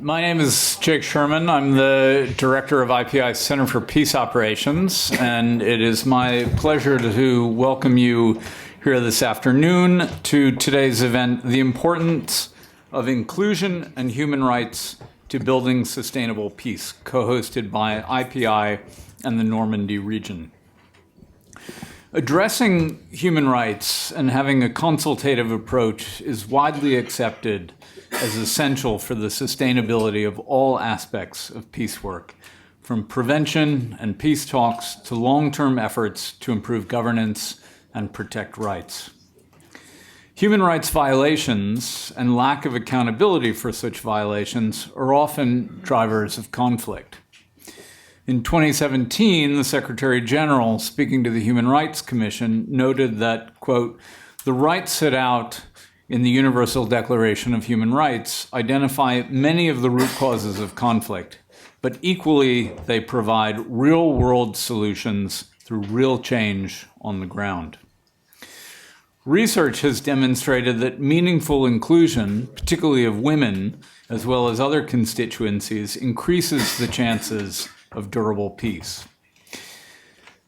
My name is Jake Sherman. I'm the director of IPI's Center for Peace Operations, and it is my pleasure to welcome you here this afternoon to today's event, The Importance of Inclusion and Human Rights to Building Sustainable Peace, co-hosted by IPI and the Normandy Region. Addressing human rights and having a consultative approach is widely accepted as essential for the sustainability of all aspects of peace work, from prevention and peace talks to long-term efforts to improve governance and protect rights. Human rights violations and lack of accountability for such violations are often drivers of conflict. In 2017, the Secretary General, speaking to the Human Rights Commission, noted that, quote, "The rights set out in the Universal Declaration of Human Rights identify many of the root causes of conflict, but equally they provide real-world solutions through real change on the ground." Research has demonstrated that meaningful inclusion, particularly of women, as well as other constituencies, increases the chances of durable peace.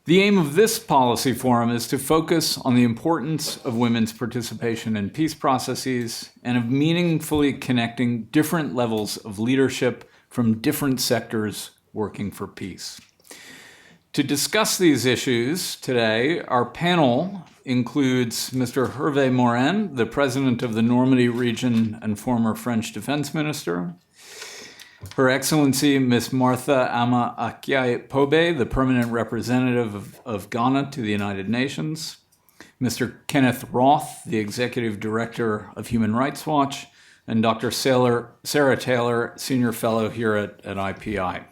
The aim of this policy forum is to focus on the importance of women's participation in peace processes and of meaningfully connecting different levels of leadership from different sectors working for peace. To discuss these issues today, our panel includes Mr. Hervé Morin, the president of the Normandy Region and former French defense minister, Her Excellency Ms. Martha Ama Akyei-Pobe, the permanent representative of Ghana to the United Nations, Mr. Kenneth Roth, the executive director of Human Rights Watch, and Dr. Sarah Taylor, senior fellow here at IPI.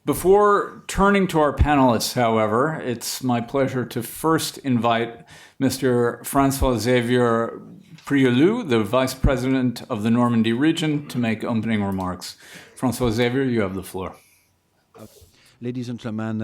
Before turning to our panelists, however, it's my pleasure to first invite Mr. François-Xavier Priolu, the Vice President of the Normandy Region, to make opening remarks. François-Xavier, you have the floor. Ladies and gentlemen,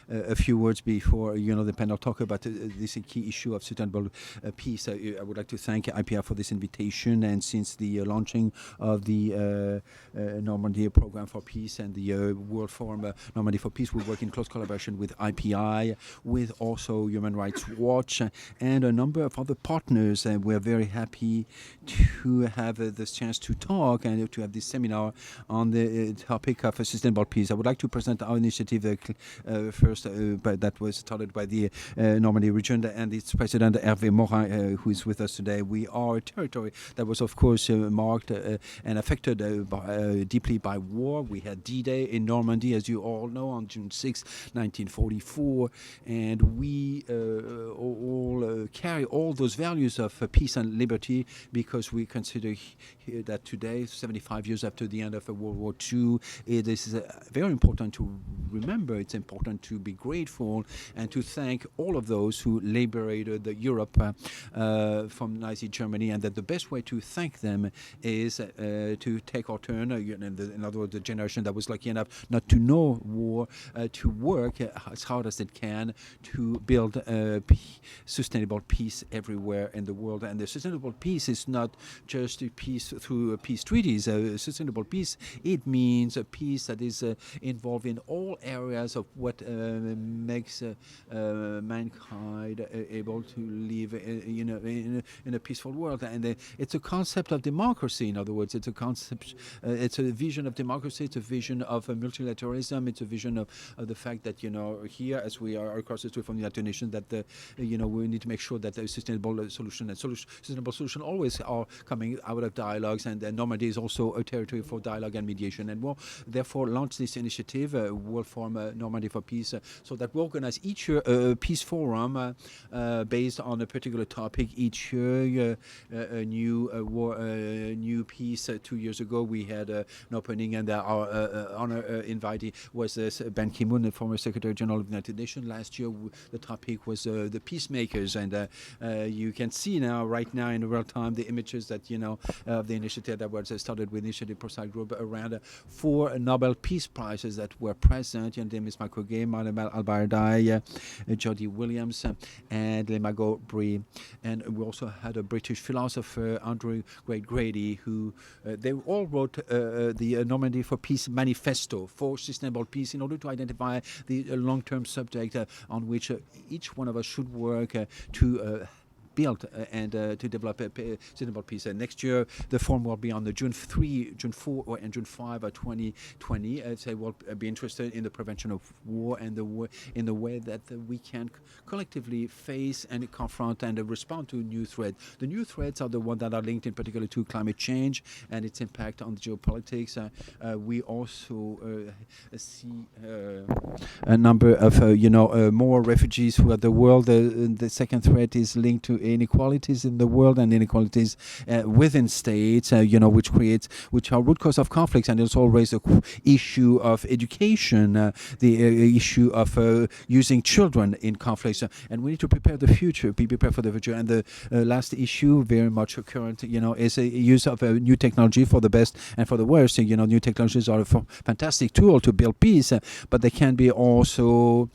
a few words before the panel talk about this key issue of sustainable peace. I would like to thank IPR for this invitation, and since the launching of the Normandy Program for Peace and the World Forum Normandy for Peace, we work in close collaboration with IPI, with also Human Rights Watch, and a number of other partners. And we're very happy to have this chance to talk and to have this seminar on the topic of sustainable peace. I would like to present our initiative first, that was started by the Normandy Region and its president, Hervé Morin, who is with us today. We are a territory that was, of course, marked and affected deeply by war. We had D-Day in Normandy, as you all know, on June 6, 1944, and we all carry all those values of peace and liberty because we consider that today, 75 years after the end of World War II, it is very important to remember, it's important to be grateful and to thank all of those who liberated Europe from Nazi Germany, and that the best way to thank them is to take our turn, in other words, the generation that was lucky enough not to know war, to work as hard as it can to build sustainable peace everywhere in the world. And the sustainable peace is not just a peace through peace treaties. Sustainable peace, it means a peace that is involved in all areas of what makes mankind able to live in a peaceful world. And it's a concept of democracy. In other words, it's a concept, it's a vision of democracy, it's a vision of multilateralism, it's a vision of the fact that, here, as we are across the street from the United Nations, that, we need to make sure that a sustainable solution and sustainable solution always are coming out of dialogues, and Normandy is also a territory for dialogue and mediation. And we'll therefore launch this initiative, World Forum Normandy for Peace, so that we organize each year a peace forum based on a particular topic. Each year, a new peace. 2 years ago, we had an opening, and our honor invitee was Ban Ki-moon, the former Secretary General of the United Nations. Last year, the topic was the peacemakers, and you can see now, right now, in real time, the images that of the initiative that was started with Initiative Proside Group around 4 Nobel Peace Prizes speakers that were present. Demis Mukwege, Madam Albaradai, Jody Williams, and Lemago Brie. And we also had a British philosopher, Andrew Great Grady, who they all wrote the Normandy for Peace Manifesto for Sustainable Peace in order to identify the long-term subject on which each one of us should work to build and to develop a sustainable peace. Next year, the forum will be on the June 3, June 4, and June 5, 2020. So we'll be interested in the prevention of war and in the way that we can collectively face and confront and respond to new threats. The new threats are the ones that are linked in particular to climate change and its impact on geopolitics. We also see a number of more refugees throughout the world. The second threat is linked to inequalities in the world and inequalities within states, which are root cause of conflicts, and it's always a issue of education, the issue of using children in conflicts, and we need to prepare the future, be prepared for the future. And the last issue, very much current, is a use of new technology for the best and for the worst. New technologies are a fantastic tool to build peace, but they can be also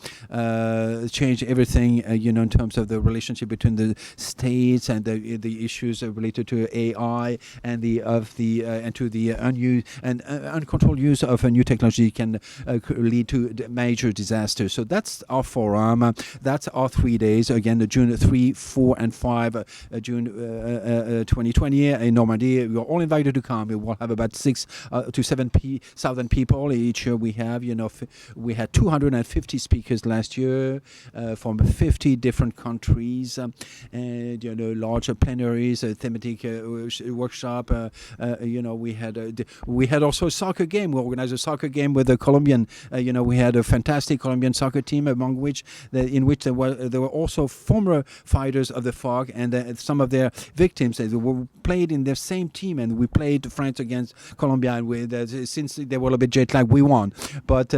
change everything, in terms of the relationship between the states and the issues related to AI and to the unused and uncontrolled use of a new technology can lead to major disasters. So that's our forum. That's our 3 days. Again, June 3, 4, and 5, June 2020 in Normandy. You're all invited to come. We will have about 6,000 to 7,000 people each year. We have, we had 250 speakers last year from 50 different countries, and large plenaries, thematic workshop. We had also a soccer game. We organized a soccer game with the Colombian. We had a fantastic Colombian soccer team, in which there were also former fighters of the FARC, and some of their victims. They were played in their same team, and we played France against Colombia. And since they were a bit jet lagged, we won. But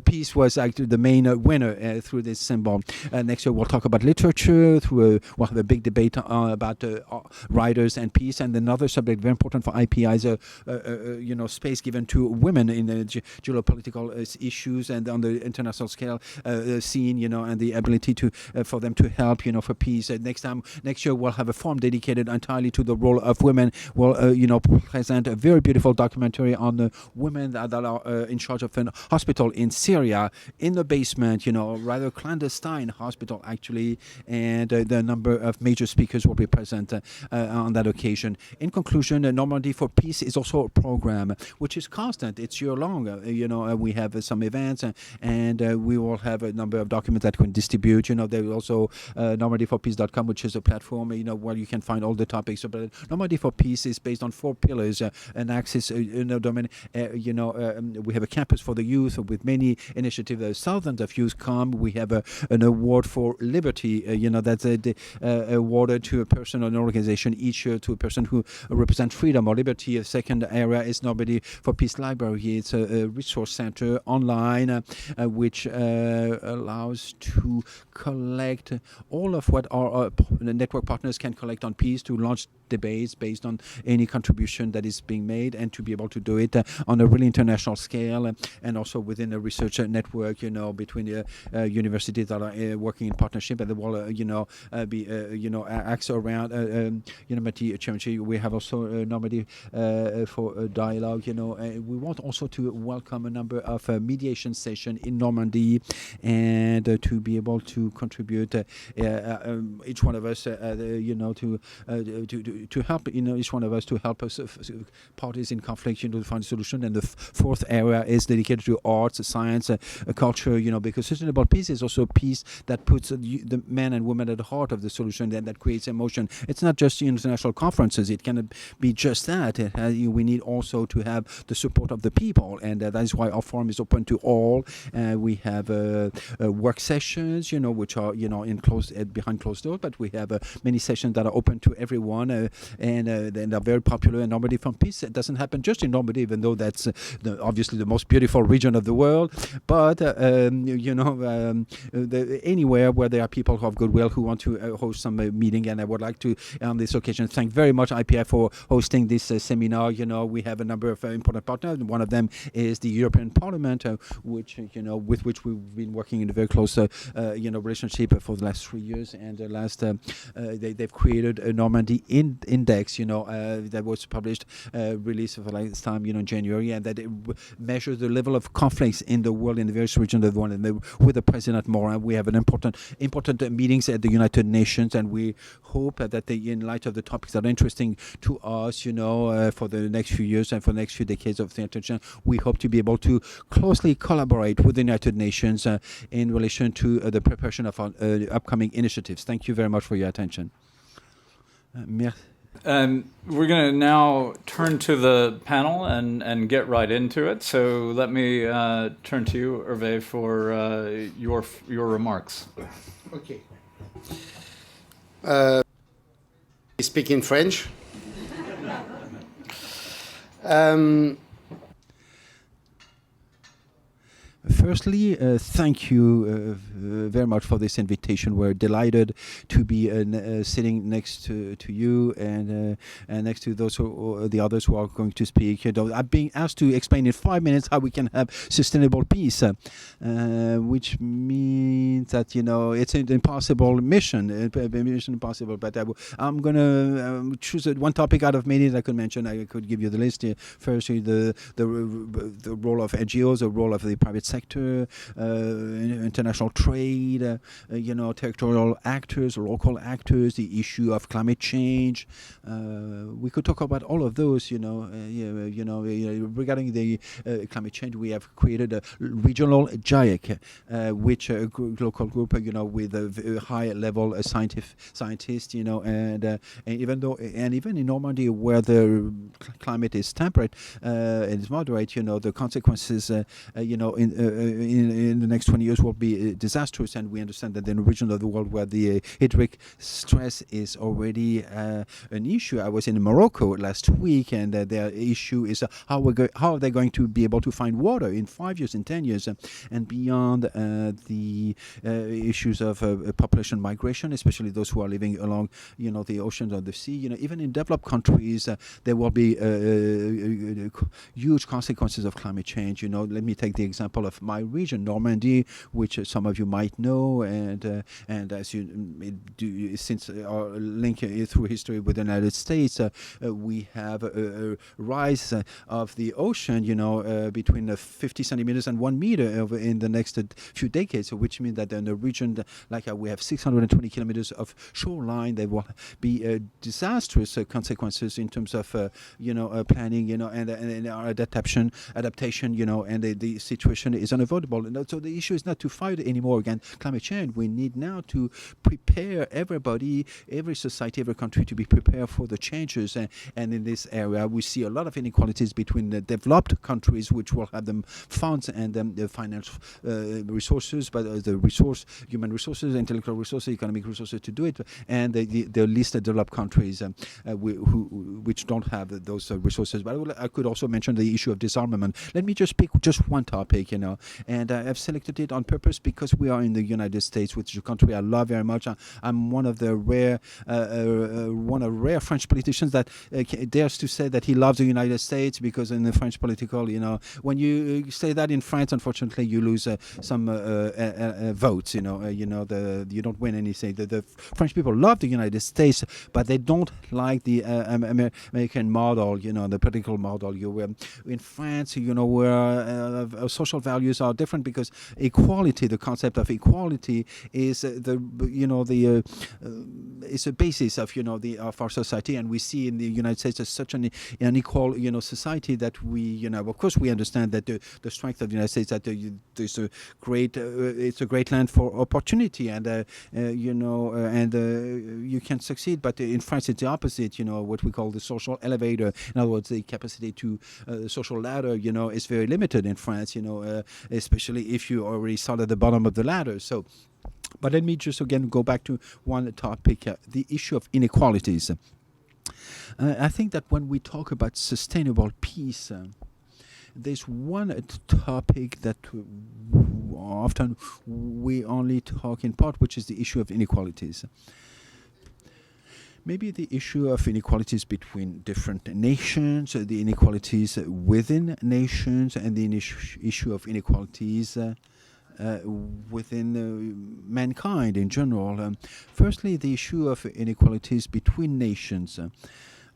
peace was actually the main winner through this symbol. Next year we'll talk about literature. We'll have a big debate about writers and peace. And another subject very important for IPI is space given to women in the geopolitical issues and on the international scale scene. And the ability for them to help. For peace. Next year we'll have a forum dedicated entirely to the role of women. We'll present a very beautiful documentary on the women that are in charge of a hospital in Syria, in the basement, rather clandestine hospital actually, and the number of major speakers will be present on that occasion. In conclusion, Normandy for Peace is also a program which is constant. It's year-long. We have some events, and we will have a number of documents that we can distribute. There is also normandyforpeace.com, which is a platform, where you can find all the topics. But Normandy for Peace is based on 4 pillars: an axis, domain. We have a campus for the youth with many initiatives. Thousands of youth come. We have an award for liberty. That's awarded to a person or an organization each year to a person who represents freedom or liberty. A second area is Normandy for Peace Library. It's a resource center online which allows to collect all of what our network partners can collect on peace, to launch debates based on any contribution that is being made, and to be able to do it on a really international scale, and also within a research network, between the universities that are working in partnership, and they will, be, acts around Normandy Championship. We have also Normandy for dialogue. We want also to welcome a number of mediation sessions in Normandy, and to be able to contribute each one of us, to help, each one of us to help us parties in conflict, to find a solution. And the fourth area is dedicated to arts, science, culture, because sustainable peace is also peace that puts the men and women at the heart of the solution, that creates emotion. It's not just international conferences. It can be just that. We need also to have the support of the people, and that is why our forum is open to all. We have work sessions, which are, behind closed doors, but we have many sessions that are open to everyone, and they're very popular. And Normandy for Peace, it doesn't happen just in Normandy, even though that's obviously the most beautiful region of the world, but anywhere where there are people who have goodwill, who want want to host some meeting, and I would like to, on this occasion, thank very much IPI for hosting this seminar. We have a number of important partners. One of them is the European Parliament, which with which we've been working in a very close relationship for the last 3 years. And they've created a Normandy index, that was published, released for the last time, in January, and that it measures the level of conflicts in the world, in the various regions of the world. And with the President Morin, we have an important meetings at the United Nations, and we hope that in light of the topics that are interesting to us, for the next few years and for the next few decades of the attention, we hope to be able to closely collaborate with the United Nations in relation to the preparation of our upcoming initiatives. Thank you very much for your attention. Merci. We're going to now turn to the panel and get right into it. So let me turn to you, Hervé, for your remarks. Okay. Speak in French. Firstly, thank you very much for this invitation. We're delighted to be sitting next to you and next to the others who are going to speak. I'm being asked to explain in 5 minutes how we can have sustainable peace, which means that it's an impossible mission, mission impossible. But I'm going to choose one topic out of many that I could mention. I could give you the list here. Firstly, the role of NGOs, the role of the private sector, international trade, territorial actors, local actors, the issue of climate change. We could talk about all of those. Regarding the climate change, we have created a regional GIEC, which a local group, with a high level scientists, and even in Normandy, where the climate is temperate and is moderate, the consequences, in the next 20 years will be disastrous, and we understand that in a region of the world where the hydric stress is already an issue. I was in Morocco last week, and their issue is how are they going to be able to find water in 5 years, in 10 years, and beyond the issues of population migration, especially those who are living along, the oceans or the sea. Even in developed countries, there will be huge consequences of climate change. Let me take the example of my region, Normandy, which some of you might know, and as since our link through history with the United States, we have a rise of the ocean, between 50 centimeters and 1 meter in the next few decades, which means that in a region like we have 620 kilometers of shoreline, there will be disastrous consequences in terms of planning, and our adaptation, and the situation is unavoidable. And so the issue is not to fight anymore against climate change. We need now to prepare everybody, every society, every country to be prepared for the changes. And in this area, we see a lot of inequalities between the developed countries, which will have the funds and the financial resources, but the human resources, intellectual resources, economic resources to do it, and the least developed countries which don't have those resources. But I could also mention the issue of disarmament. Let me just pick just one topic, and I've selected it on purpose because we are in the United States, which is a country I love very much. I'm one of the rare French politicians that dares to say that he loves the United States, because in the French political, when you say that in France, unfortunately, you lose some votes. You don't win anything. The French people love the United States, but they don't like the American model. The political model. In France, where social values are different, because equality, the concept of equality, is is a basis of of our society, and we see in the United States as such an unequal society that we of course we understand that the strength of the United States, that there's a great it's a great land for opportunity, and you can succeed, but in France it's the opposite. What we call the social elevator. In other words, the capacity to social ladder is very limited in France. Especially if you already start at the bottom of the ladder. So, but let me just again go back to one topic, the issue of inequalities. I think that when we talk about sustainable peace, there's one topic that often we only talk in part, which is the issue of inequalities. Maybe the issue of inequalities between different nations, the inequalities within nations, and the issue of inequalities within mankind in general. Firstly, the issue of inequalities between nations.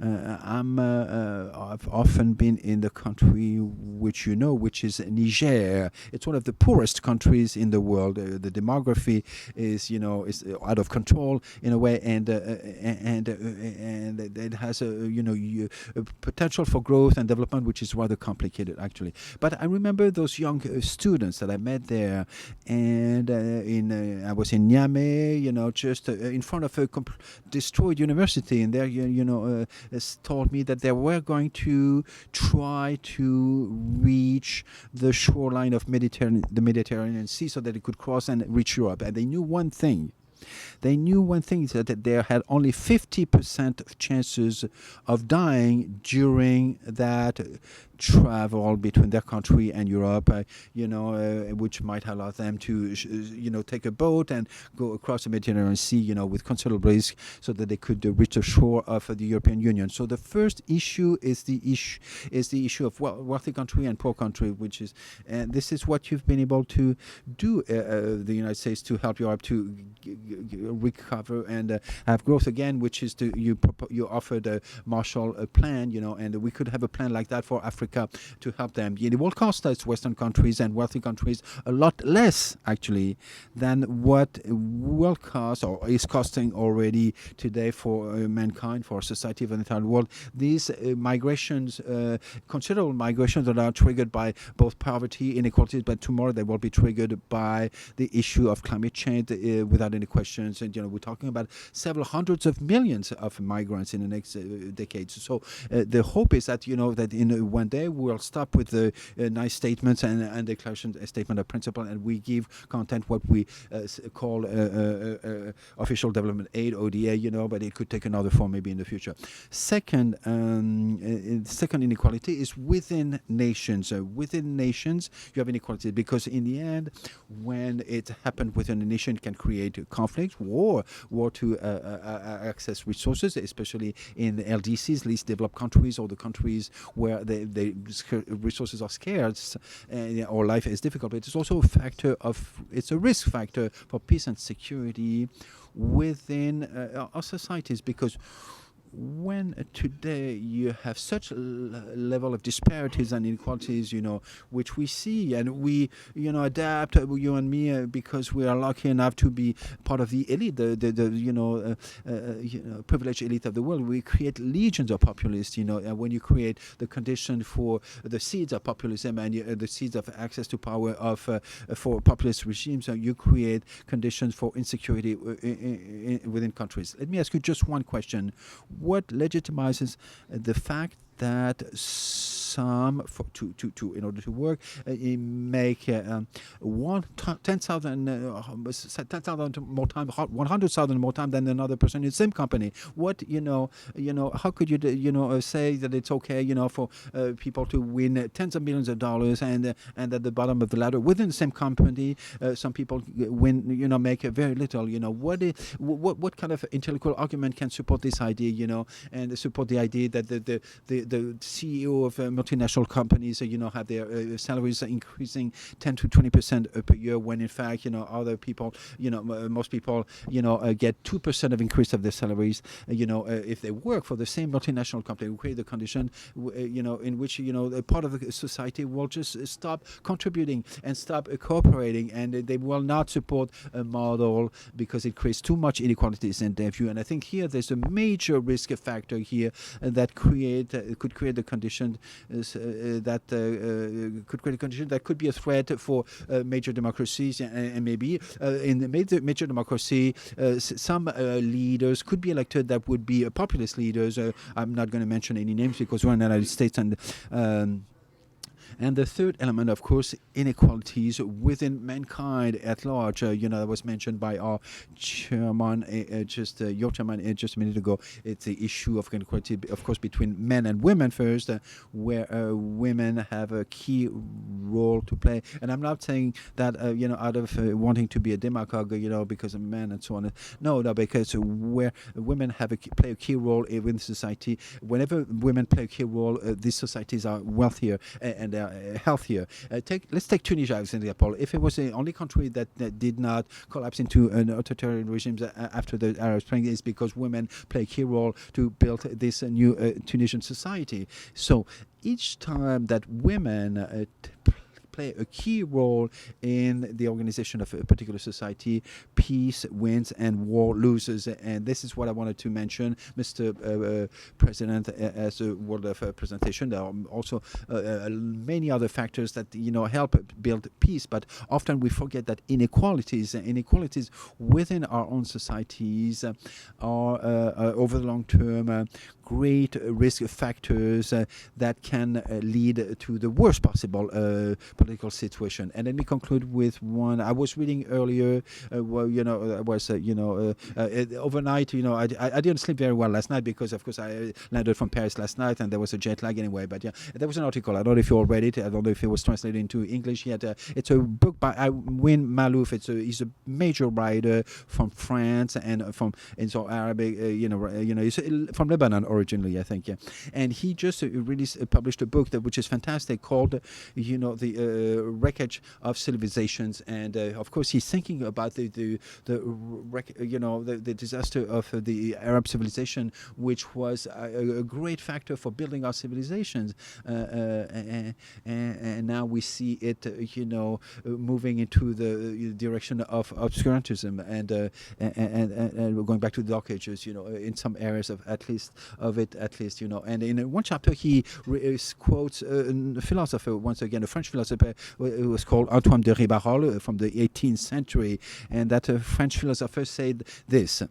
I've often been in the country which you know, which is Niger. It's one of the poorest countries in the world. The demography is out of control in a way, and it has a potential for growth and development, which is rather complicated actually. But I remember those young students that I met there, and I was in Niamey, just in front of a destroyed university, and there told me that they were going to try to reach the shoreline of the Mediterranean Sea so that they could cross and reach Europe. And they knew one thing. That they had only 50% of chances of dying during that travel between their country and Europe, which might allow them to, take a boat and go across the Mediterranean Sea, with considerable risk, so that they could reach the shore of the European Union. So the first issue is the issue of wealthy country and poor country, and this is what you've been able to do, the United States, to help Europe to recover and have growth again, which is you offered a Marshall Plan, and we could have a plan like that for Africa to help them. It will cost us Western countries and wealthy countries a lot less actually than what will cost or is costing already today for mankind, for society of the entire world. These migrations, considerable migrations that are triggered by both poverty, inequalities, but tomorrow they will be triggered by the issue of climate change without any questions. And we're talking about several hundreds of millions of migrants in the next decades. So the hope is that that in one day we'll stop with the nice statements and declaration, a statement of principle, and we give content what we call official development aid, ODA, but it could take another form maybe in the future. Second inequality is within nations. Within nations, you have inequality because in the end, when it happened within a nation, it can create conflict, war to access resources, especially in the LDCs, least developed countries, or the countries where the resources are scarce or life is difficult. But it's also it's a risk factor for peace and security within our societies, because when today you have such a level of disparities and inequalities, which we see, and we, adapt, you and me, because we are lucky enough to be part of the elite, the privileged elite of the world. We create legions of populists, and when you create the condition for the seeds of populism and the seeds of access to power for populist regimes, you create conditions for insecurity within countries. Let me ask you just one question. What legitimizes the fact that some, in order to work, make 10,000 more time, 100,000 more time than another person in the same company? What how could you say that it's okay for people to win tens of millions of dollars and at the bottom of the ladder within the same company, some people win make very little? What kind of intellectual argument can support this idea? And support the idea that the CEO of multinational companies, have their salaries increasing 10 to 20% per year, when in fact, other people, most people, get 2% of increase of their salaries, if they work for the same multinational company. We create the condition, in which, a part of the society will just stop contributing and stop cooperating, and they will not support a model because it creates too much inequalities in their view. And I think here there's a major risk factor here that could create the condition that could be a threat for major democracies, and maybe in the major democracy, some leaders could be elected that would be populist leaders. I'm not going to mention any names because we're in the United States, and And the third element, of course, inequalities within mankind at large. That was mentioned by our chairman, your chairman, just a minute ago. It's the issue of inequality, of course, between men and women first, where women have a key role to play. And I'm not saying that, out of wanting to be a demagogue, because of men and so on. No, because where women play a key role in society. Whenever women play a key role, these societies are wealthier and healthier. Let's take Tunisia as an example. If it was the only country that did not collapse into an authoritarian regime after the Arab Spring, it's because women play a key role to build this new Tunisian society. So each time that women play a key role in the organization of a particular society, peace wins and war loses. And this is what I wanted to mention, Mr. President, as a word of presentation. There are also many other factors that help build peace, but often we forget that inequalities within our own societies are over the long term great risk factors that can lead to the worst possible political situation. And let me conclude with one. I was reading earlier, overnight, I didn't sleep very well last night because, of course, I landed from Paris last night and there was a jet lag anyway. But yeah, there was an article. I don't know if you all read it. I don't know if it was translated into English yet. It's a book by Win Malouf. He's a major writer from France and from Arabic. He's from Lebanon originally, I think. Yeah, and he just published a book which is fantastic called, the wreckage of civilizations. And of course, he's thinking about the disaster of the Arab civilization, which was a great factor for building our civilizations. And now we see it, moving into the direction of obscurantism and going back to the Dark Ages, in some areas at least. And in one chapter he quotes a philosopher, once again a French philosopher, who was called Antoine de Rivarol from the 18th century, and that French philosopher said this.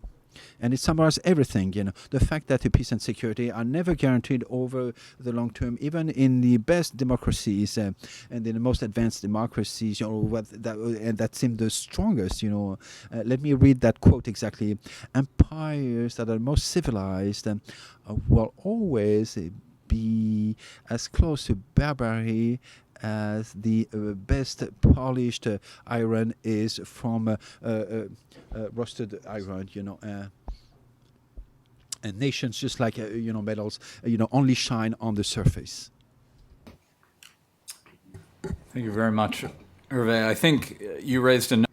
And it summarizes everything, the fact that the peace and security are never guaranteed over the long term, even in the best democracies and in the most advanced democracies, that seem the strongest, Let me read that quote exactly. Empires that are most civilized will always be as close to barbarity as the best polished iron is from rusted iron, and nations, just like metals, only shine on the surface. Thank you very much, Hervé. I think you raised a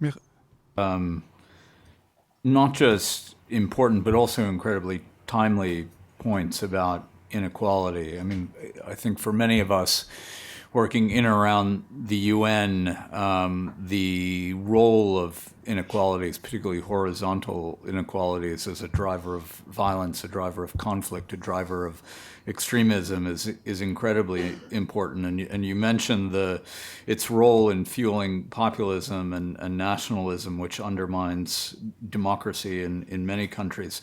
not just important but also incredibly timely points about inequality. I mean, I think for many of us working in and around the UN, the role of inequalities, particularly horizontal inequalities, as a driver of violence, a driver of conflict, a driver of extremism is incredibly important. And you mentioned its role in fueling populism and nationalism, which undermines democracy in many countries.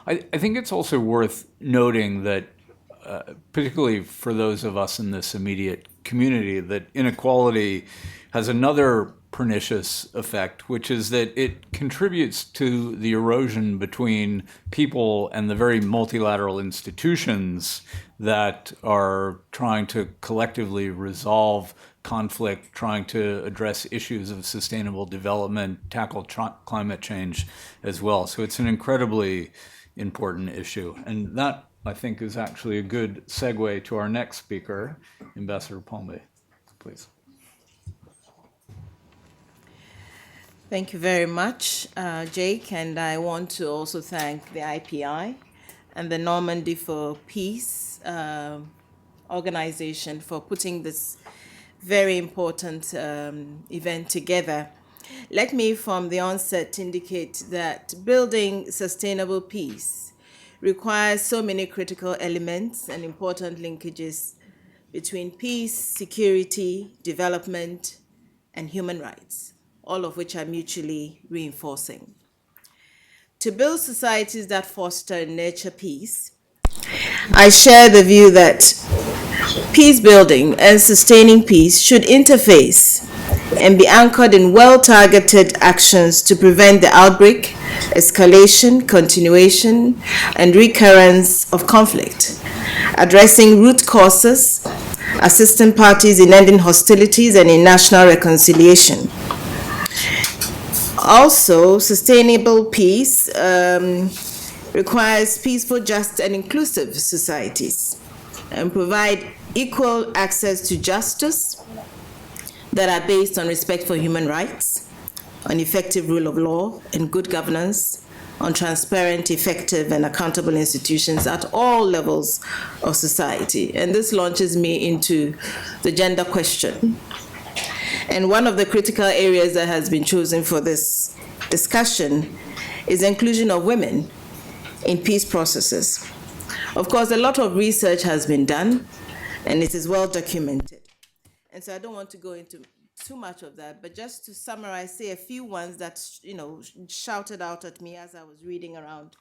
I think it's also worth noting that, particularly for those of us in this immediate community, that inequality has another pernicious effect, which is that it contributes to the erosion between people and the very multilateral institutions that are trying to collectively resolve conflict, trying to address issues of sustainable development, tackle climate change as well. So it's an incredibly important issue. And that, I think, is actually a good segue to our next speaker, Ambassador Palme. Please. Thank you very much, Jake, and I want to also thank the IPI and the Normandy for Peace organization for putting this very important event together. Let me from the onset indicate that building sustainable peace requires so many critical elements and important linkages between peace, security, development, and human rights, all of which are mutually reinforcing. To build societies that foster and nurture peace, I share the view that Peace building and sustaining peace should interface and be anchored in well-targeted actions to prevent the outbreak, escalation, continuation, and recurrence of conflict, addressing root causes, assisting parties in ending hostilities and in national reconciliation. Also, sustainable peace requires peaceful, just, and inclusive societies and provide equal access to justice that are based on respect for human rights, on effective rule of law and good governance, on transparent, effective, and accountable institutions at all levels of society. And this launches me into the gender question. And one of the critical areas that has been chosen for this discussion is the inclusion of women in peace processes. Of course, a lot of research has been done, and it is well documented. And so I don't want to go into too much of that, but just to summarize, say a few ones that, shouted out at me as I was reading around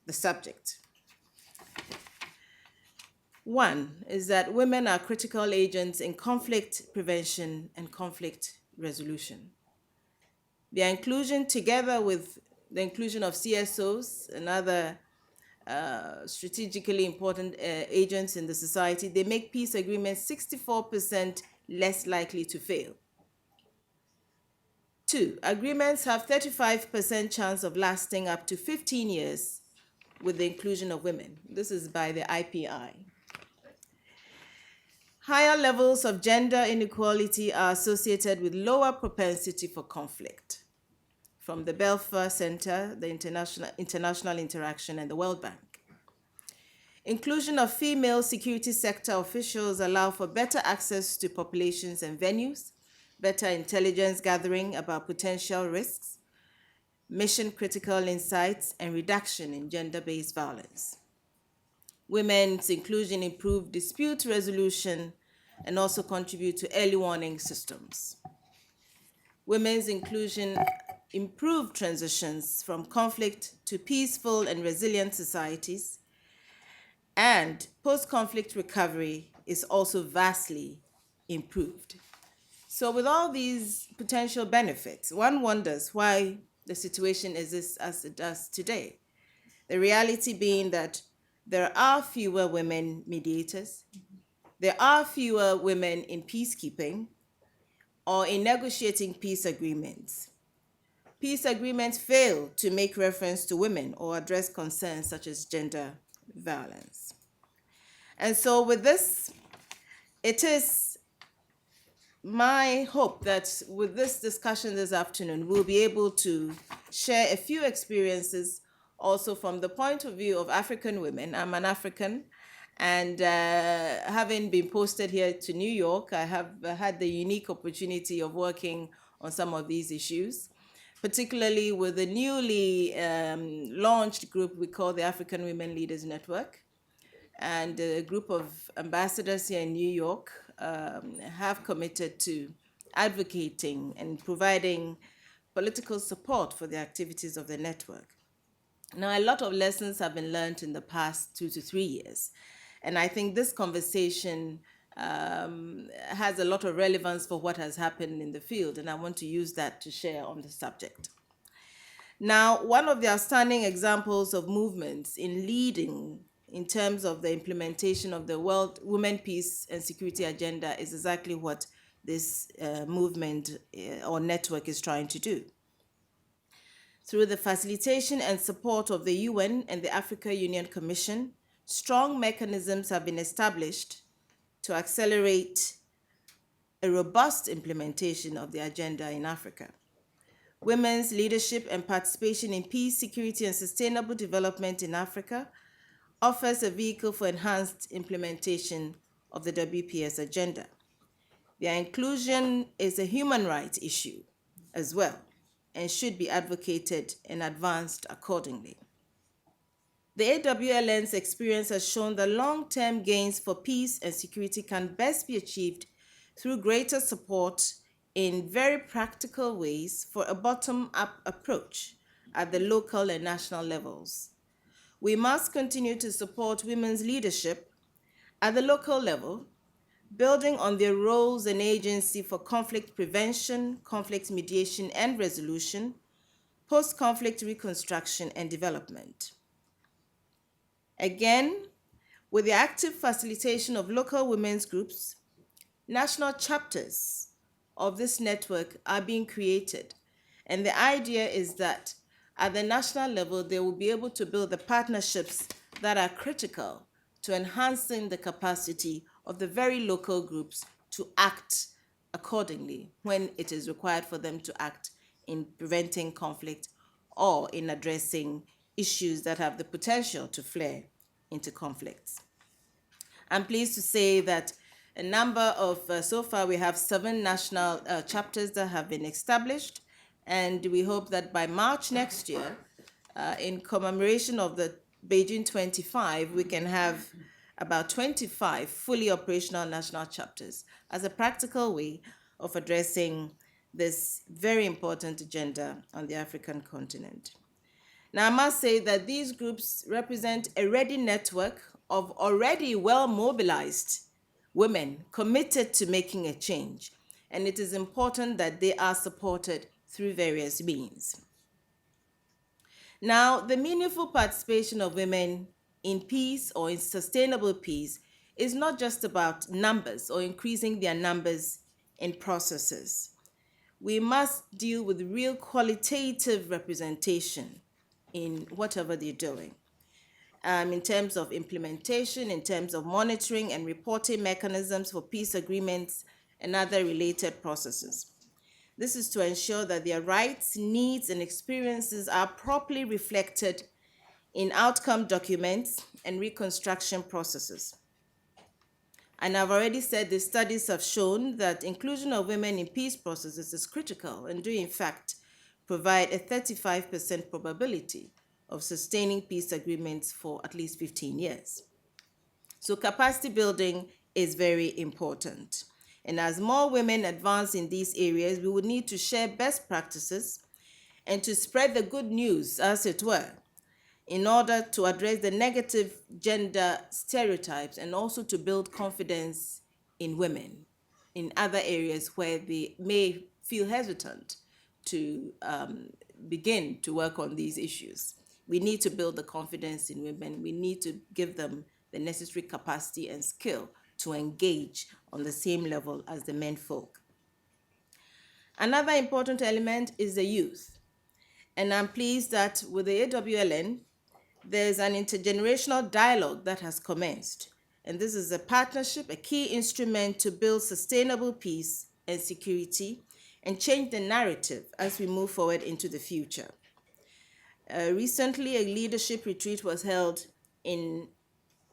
the subject. One is that women are critical agents in conflict prevention and conflict resolution. Their inclusion, together with the inclusion of CSOs and other strategically important agents in the society, they make peace agreements 64% less likely to fail. Two, agreements have 35% chance of lasting up to 15 years with the inclusion of women. This is by the IPI. Higher levels of gender inequality are associated with lower propensity for conflict, from the Belfer Center, the International Interaction, and the World Bank. Inclusion of female security sector officials allow for better access to populations and venues, better intelligence gathering about potential risks, mission-critical insights, and reduction in gender-based violence. Women's inclusion improve dispute resolution and also contribute to early warning systems. Women's inclusion improve transitions from conflict to peaceful and resilient societies, and post-conflict recovery is also vastly improved. So with all these potential benefits, one wonders why the situation exists as it does today. The reality being that there are fewer women mediators, there are fewer women in peacekeeping or in negotiating peace agreements. Peace agreements fail to make reference to women or address concerns such as gender violence. And so with this, it is my hope that with this discussion this afternoon, we'll be able to share a few experiences also from the point of view of African women. I'm an African, and having been posted here to New York, I have had the unique opportunity of working on some of these issues, particularly with the newly launched group we call the African Women Leaders Network. And a group of ambassadors here in New York have committed to advocating and providing political support for the activities of the network. Now, a lot of lessons have been learned in the past 2 to 3 years. And I think this conversation has a lot of relevance for what has happened in the field, and I want to use that to share on the subject. Now, one of the outstanding examples of movements in leading in terms of the implementation of the World Women, Peace and Security Agenda is exactly what this movement or network is trying to do. Through the facilitation and support of the UN and the Africa Union Commission, strong mechanisms have been established to accelerate a robust implementation of the agenda in Africa. Women's leadership and participation in peace, security, and sustainable development in Africa offers a vehicle for enhanced implementation of the WPS agenda. Their inclusion is a human rights issue as well and should be advocated and advanced accordingly. The AWLN's experience has shown that long-term gains for peace and security can best be achieved through greater support in very practical ways for a bottom-up approach at the local and national levels. We must continue to support women's leadership at the local level building on their roles and agency for conflict prevention, conflict mediation and resolution, post-conflict reconstruction and development. Again, with the active facilitation of local women's groups, national chapters of this network are being created. And the idea is that at the national level, they will be able to build the partnerships that are critical to enhancing the capacity of the very local groups to act accordingly when it is required for them to act in preventing conflict or in addressing issues that have the potential to flare into conflicts. I'm pleased to say that a number of, so far we have 7 national chapters that have been established, and we hope that by March next year, in commemoration of the Beijing 25, we can have about 25 fully operational national chapters as a practical way of addressing this very important agenda on the African continent. Now, I must say that these groups represent a ready network of already well-mobilized women committed to making a change, and it is important that they are supported through various means. Now, the meaningful participation of women in peace or in sustainable peace is not just about numbers or increasing their numbers in processes. We must deal with real qualitative representation in whatever they're doing. In terms of implementation, in terms of monitoring and reporting mechanisms for peace agreements and other related processes. This is to ensure that their rights, needs, and experiences are properly reflected in outcome documents and reconstruction processes. And I've already said the studies have shown that inclusion of women in peace processes is critical and do in fact provide a 35% probability of sustaining peace agreements for at least 15 years. So capacity building is very important. And as more women advance in these areas, we would need to share best practices and to spread the good news, as it were, in order to address the negative gender stereotypes and also to build confidence in women in other areas where they may feel hesitant to begin to work on these issues. We need to build the confidence in women. We need to give them the necessary capacity and skill to engage on the same level as the men folk. Another important element is the youth. And I'm pleased that with the AWLN, there's an intergenerational dialogue that has commenced. And this is a partnership, a key instrument to build sustainable peace and security and change the narrative as we move forward into the future. Recently, a leadership retreat was held in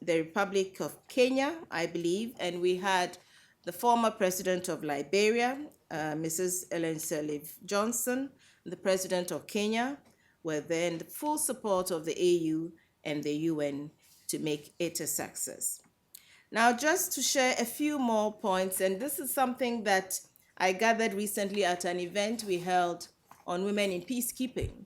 the Republic of Kenya, I believe, and we had the former president of Liberia, Mrs. Ellen Sirleaf Johnson, the president of Kenya, were there in the full support of the AU and the UN to make it a success. Now, just to share a few more points, and this is something that I gathered recently at an event we held on women in peacekeeping.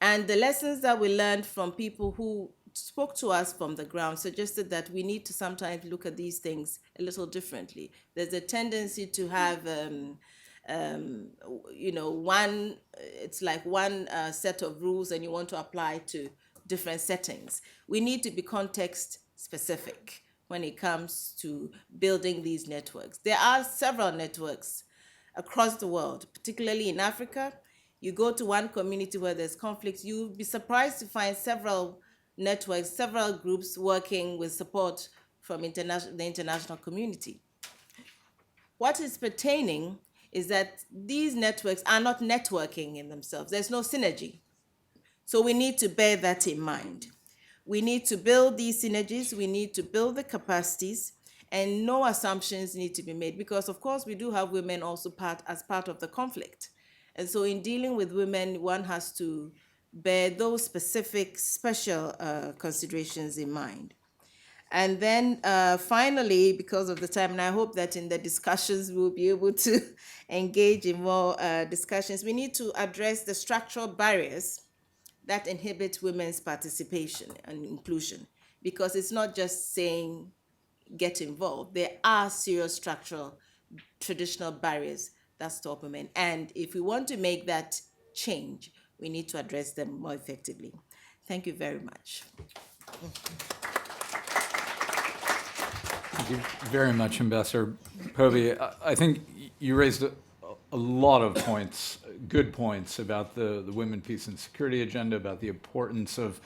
And the lessons that we learned from people who spoke to us from the ground suggested that we need to sometimes look at these things a little differently. There's a tendency to have, it's like one set of rules and you want to apply to different settings. We need to be context specific when it comes to building these networks. There are several networks across the world, particularly in Africa. You go to one community where there's conflict, you'll be surprised to find several networks, several groups working with support from the international community. What is pertaining is that these networks are not networking in themselves. There's no synergy. So we need to bear that in mind. We need to build these synergies, we need to build the capacities, and no assumptions need to be made because, of course, we do have women also as part of the conflict. And so in dealing with women, one has to bear those specific special considerations in mind. And then finally, because of the time, and I hope that in the discussions we'll be able to engage in more discussions, we need to address the structural barriers that inhibit women's participation and inclusion. Because it's not just saying, get involved, there are serious structural, traditional barriers that stop women. And if we want to make that change, we need to address them more effectively. Thank you very much. Thank you very much, Ambassador Povey. I think you raised a lot of points, good points about the women, peace, and security agenda, about the importance of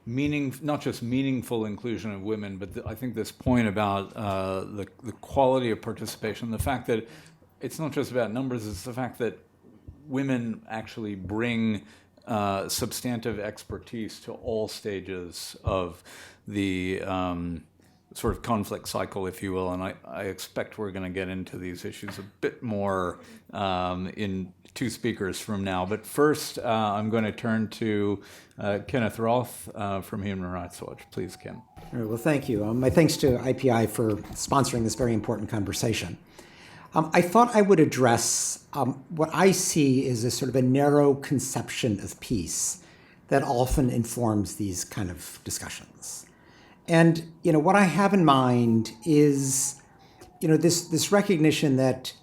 not just meaningful inclusion of women, but I think this point about the quality of participation, the fact that it's not just about numbers, it's the fact that women actually bring substantive expertise to all stages of the sort of conflict cycle, if you will, and I expect we're going to get into these issues a bit more in two speakers from now. But first, I'm going to turn to Kenneth Roth from Human Rights Watch. Please, Ken. All right, well, thank you. My thanks to IPI for sponsoring this very important conversation. I thought I would address what I see is a sort of a narrow conception of peace that often informs these kind of discussions. And, what I have in mind is, this recognition that,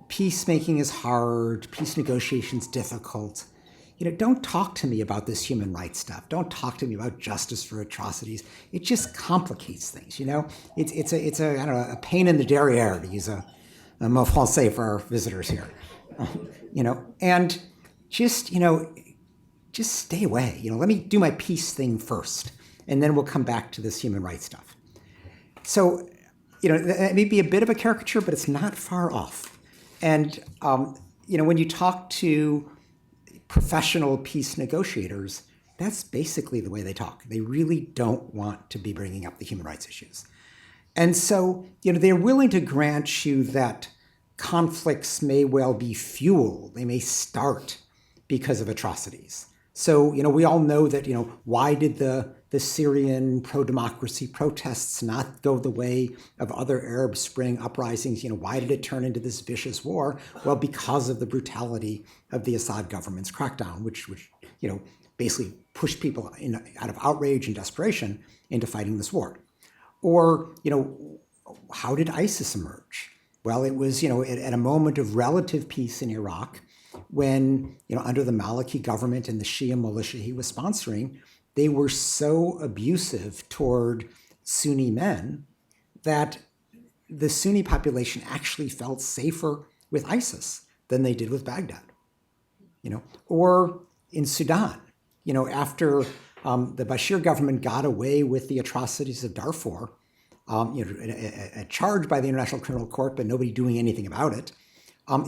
peacemaking is hard, peace negotiation's difficult. Don't talk to me about this human rights stuff. Don't talk to me about justice for atrocities. It just complicates things, It's a pain in the derriere, to use a mot français for our visitors here. And just stay away. Let me do my peace thing first, and then we'll come back to this human rights stuff. So, that may be a bit of a caricature, but it's not far off. And, when you talk to professional peace negotiators, that's basically the way they talk. They really don't want to be bringing up the human rights issues. And so, they're willing to grant you that conflicts may well be fuel. They may start because of atrocities. So, we all know that, why did the Syrian pro-democracy protests not go the way of other Arab Spring uprisings? Why did it turn into this vicious war? Well, because of the brutality of the Assad government's crackdown, which basically pushed people out of outrage and desperation into fighting this war. Or, how did ISIS emerge? Well, it was, at a moment of relative peace in Iraq, when, under the Maliki government and the Shia militia he was sponsoring, they were so abusive toward Sunni men that the Sunni population actually felt safer with ISIS than they did with Baghdad. Or in Sudan, after the Bashir government got away with the atrocities of Darfur, a charge by the International Criminal Court, but nobody doing anything about it.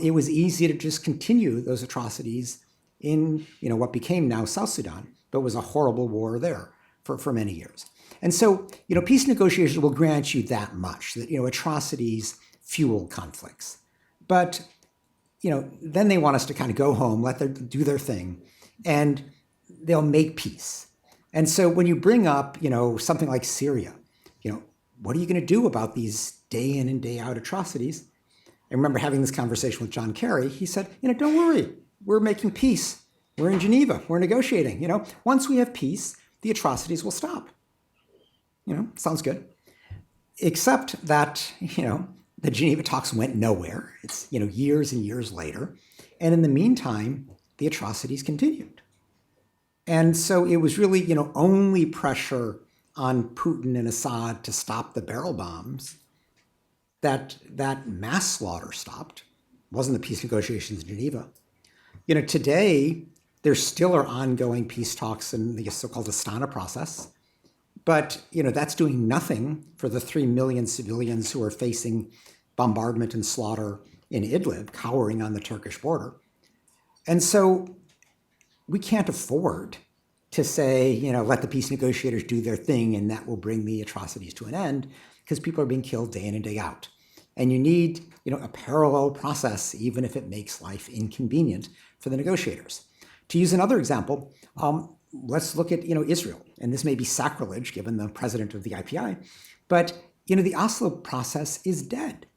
It was easy to just continue those atrocities in, what became now South Sudan, but was a horrible war there for many years. And so, peace negotiations will grant you that much, that, atrocities fuel conflicts. But, then they want us to kind of go home, let them do their thing, and they'll make peace. And so when you bring up, something like Syria, what are you going to do about these day in and day out atrocities? I remember having this conversation with John Kerry. He said, don't worry, we're making peace. We're in Geneva, we're negotiating. Once we have peace, the atrocities will stop. Sounds good. Except that, the Geneva talks went nowhere. It's, years and years later. And in the meantime, the atrocities continued. And so it was really, only pressure on Putin and Assad to stop the barrel bombs that mass slaughter stopped. It wasn't the peace negotiations in Geneva. Today, there still are ongoing peace talks in the so-called Astana process. But, that's doing nothing for the 3 million civilians who are facing bombardment and slaughter in Idlib, cowering on the Turkish border. And so we can't afford to say, let the peace negotiators do their thing and that will bring the atrocities to an end, because people are being killed day in and day out. And you need, a parallel process, even if it makes life inconvenient for the negotiators. To use another example, let's look at, Israel. And this may be sacrilege given the president of the IPI, but, the Oslo process is dead.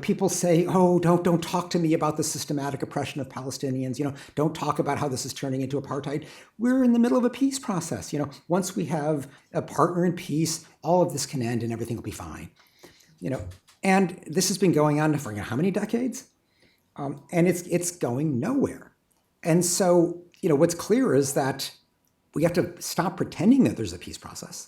people say, oh, don't talk to me about the systematic oppression of Palestinians. Don't talk about how this is turning into apartheid. We're in the middle of a peace process. Once we have a partner in peace, all of this can end and everything will be fine. And this has been going on for how many decades? And it's going nowhere. And so, what's clear is that we have to stop pretending that there's a peace process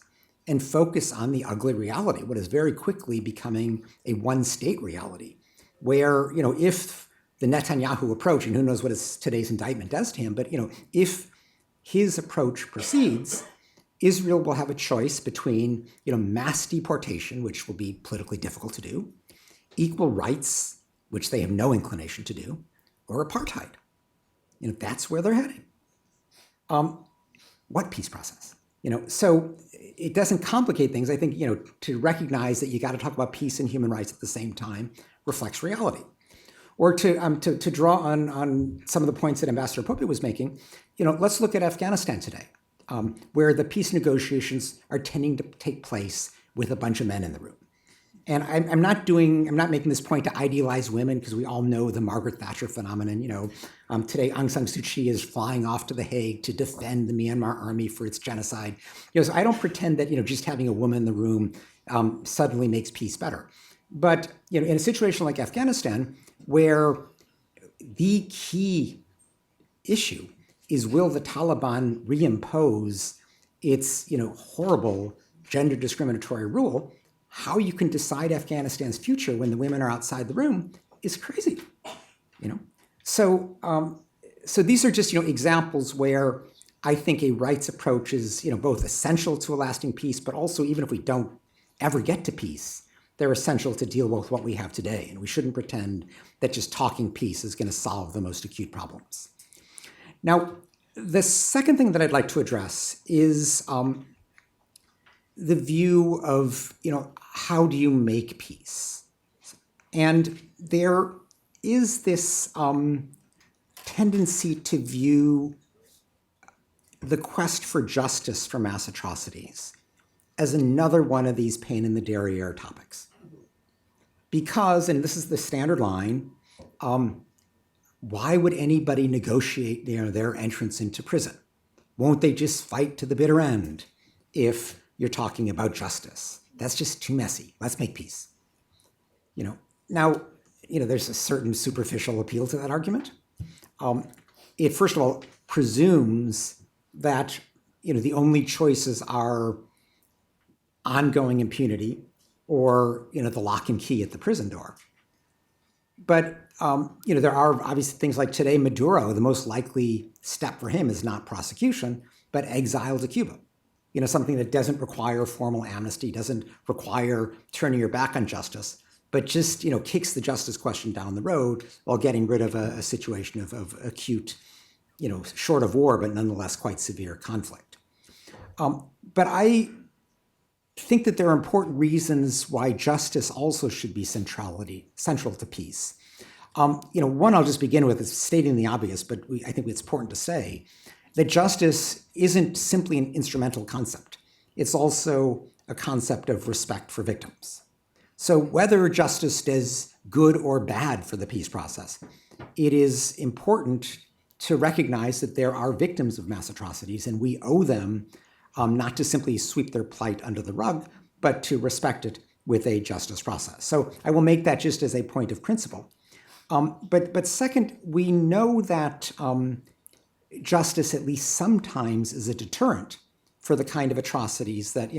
and focus on the ugly reality, what is very quickly becoming a one-state reality, where, if the Netanyahu approach, and who knows what today's indictment does to him, but, if his approach proceeds, Israel will have a choice between, mass deportation, which will be politically difficult to do, equal rights, which they have no inclination to do, or apartheid. That's where they're heading. What peace process? So it doesn't complicate things. I think, to recognize that you got to talk about peace and human rights at the same time reflects reality. Or to draw on some of the points that Ambassador Pope was making, let's look at Afghanistan today, where the peace negotiations are tending to take place with a bunch of men in the room. And I'm not making this point to idealize women, because we all know the Margaret Thatcher phenomenon. Today Aung San Suu Kyi is flying off to The Hague to defend the Myanmar army for its genocide. So I don't pretend that just having a woman in the room suddenly makes peace better. But in a situation like Afghanistan, where the key issue is, will the Taliban reimpose its horrible gender discriminatory rule? How you can decide Afghanistan's future when the women are outside the room is crazy, So, so these are just examples where I think a rights approach is both essential to a lasting peace, but also, even if we don't ever get to peace, they're essential to deal with what we have today, and we shouldn't pretend that just talking peace is going to solve the most acute problems. Now, the second thing that I'd like to address is the view of, how do you make peace? And there is this tendency to view the quest for justice for mass atrocities as another one of these pain in the derriere topics. Because, and this is the standard line, why would anybody negotiate their entrance into prison? Won't they just fight to the bitter end if you're talking about justice? That's just too messy. Let's make peace. Now, there's a certain superficial appeal to that argument. It, first of all, presumes that, the only choices are ongoing impunity or, the lock and key at the prison door. But, there are obviously things like today, Maduro, the most likely step for him is not prosecution, but exile to Cuba. Something that doesn't require formal amnesty, doesn't require turning your back on justice, but just, kicks the justice question down the road while getting rid of a situation of acute, short of war, but nonetheless quite severe conflict. But I think that there are important reasons why justice also should be central to peace. One I'll just begin with is stating the obvious, but I think it's important to say that justice isn't simply an instrumental concept. It's also a concept of respect for victims. So whether justice does good or bad for the peace process, it is important to recognize that there are victims of mass atrocities, and we owe them not to simply sweep their plight under the rug, but to respect it with a justice process. So I will make that just as a point of principle. But second, we know that justice, at least sometimes, is a deterrent for the kind of atrocities that,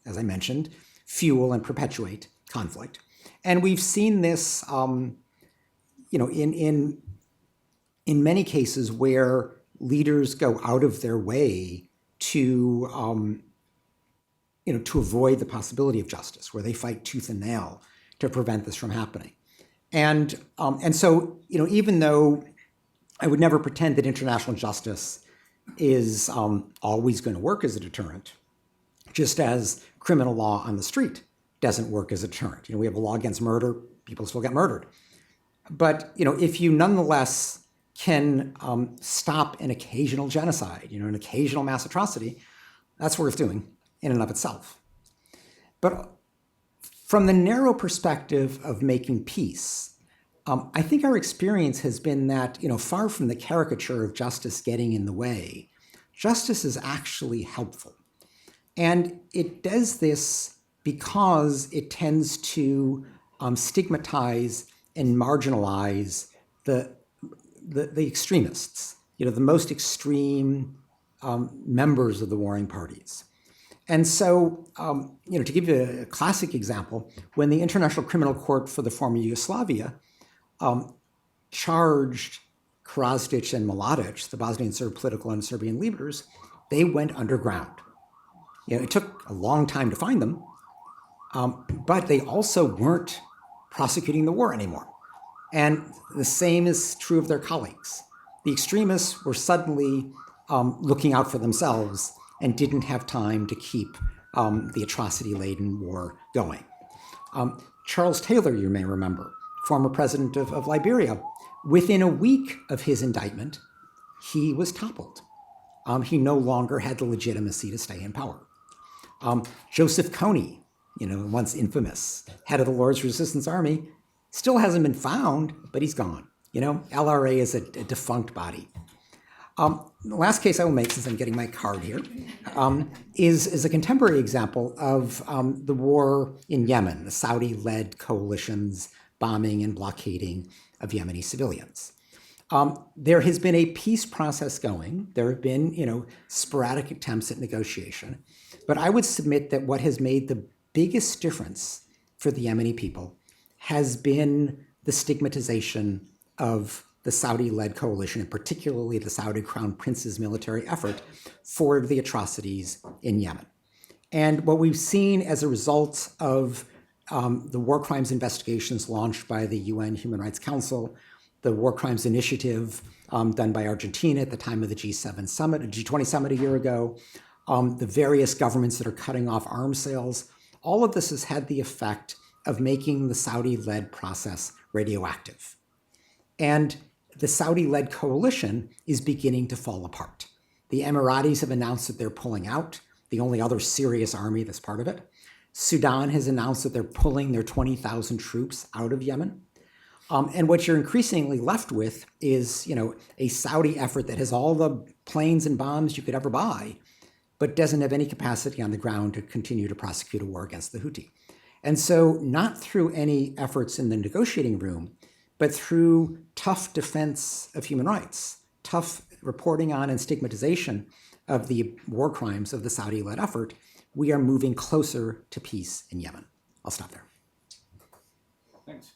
as I mentioned, fuel and perpetuate conflict. And we've seen this, in many cases where leaders go out of their way to, to avoid the possibility of justice, where they fight tooth and nail to prevent this from happening. And so, even though I would never pretend that international justice is always going to work as a deterrent, just as criminal law on the street doesn't work as a deterrent. We have a law against murder, people still get murdered. But, if you nonetheless can stop an occasional genocide, an occasional mass atrocity, that's worth doing in and of itself. But From the narrow perspective of making peace, I think our experience has been that, far from the caricature of justice getting in the way, justice is actually helpful. And it does this because it tends to stigmatize and marginalize the extremists, the most extreme members of the warring parties. And so, to give you a classic example, when the International Criminal Court for the former Yugoslavia charged Karadzic and Mladic, the Bosnian Serb political and Serbian leaders, they went underground. It took a long time to find them, but they also weren't prosecuting the war anymore. And the same is true of their colleagues. The extremists were suddenly looking out for themselves and didn't have time to keep the atrocity-laden war going. Charles Taylor, you may remember, former president of Liberia, within a week of his indictment, he was toppled. He no longer had the legitimacy to stay in power. Joseph Kony, once infamous, head of the Lord's Resistance Army, still hasn't been found, but he's gone. LRA is a defunct body. The last case I will make, since I'm getting my card here, is a contemporary example of the war in Yemen, the Saudi-led coalition's bombing and blockading of Yemeni civilians. There has been a peace process going. There have been, sporadic attempts at negotiation. But I would submit that what has made the biggest difference for the Yemeni people has been the stigmatization of the Saudi-led coalition, and particularly the Saudi Crown Prince's military effort for the atrocities in Yemen. And what we've seen as a result of the war crimes investigations launched by the UN Human Rights Council, the War Crimes Initiative done by Argentina at the time of the G7 summit, G20 summit a year ago, the various governments that are cutting off arms sales, all of this has had the effect of making the Saudi-led process radioactive. And the Saudi-led coalition is beginning to fall apart. The Emiratis have announced that they're pulling out, the only other serious army that's part of it. Sudan has announced that they're pulling their 20,000 troops out of Yemen. And what you're increasingly left with is, a Saudi effort that has all the planes and bombs you could ever buy, but doesn't have any capacity on the ground to continue to prosecute a war against the Houthi. And so not through any efforts in the negotiating room, but through tough defense of human rights, tough reporting on and stigmatization of the war crimes of the Saudi-led effort, we are moving closer to peace in Yemen. I'll stop there. Thanks.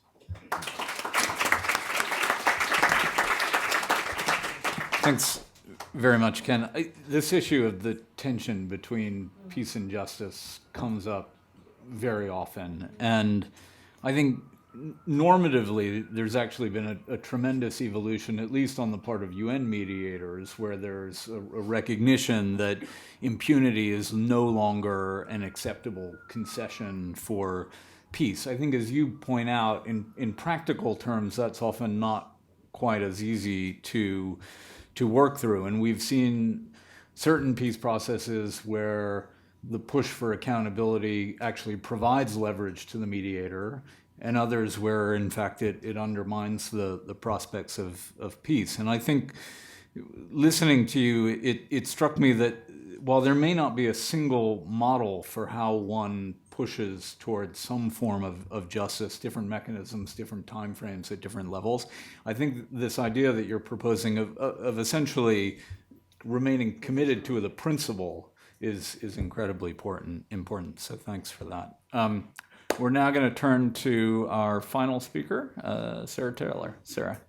Thanks very much, Ken. This issue of the tension between peace and justice comes up very often. And I think normatively, there's actually been a tremendous evolution, at least on the part of UN mediators, where there's a recognition that impunity is no longer an acceptable concession for peace. I think, as you point out, in practical terms, that's often not quite as easy to work through. And we've seen certain peace processes where the push for accountability actually provides leverage to the mediator, and others where, in fact, it undermines the prospects of peace. And I think, listening to you, it struck me that while there may not be a single model for how one pushes towards some form of justice, different mechanisms, different timeframes at different levels, I think this idea that you're proposing of essentially remaining committed to the principle is incredibly important. So thanks for that. We're now going to turn to our final speaker, Sarah Taylor. Sarah.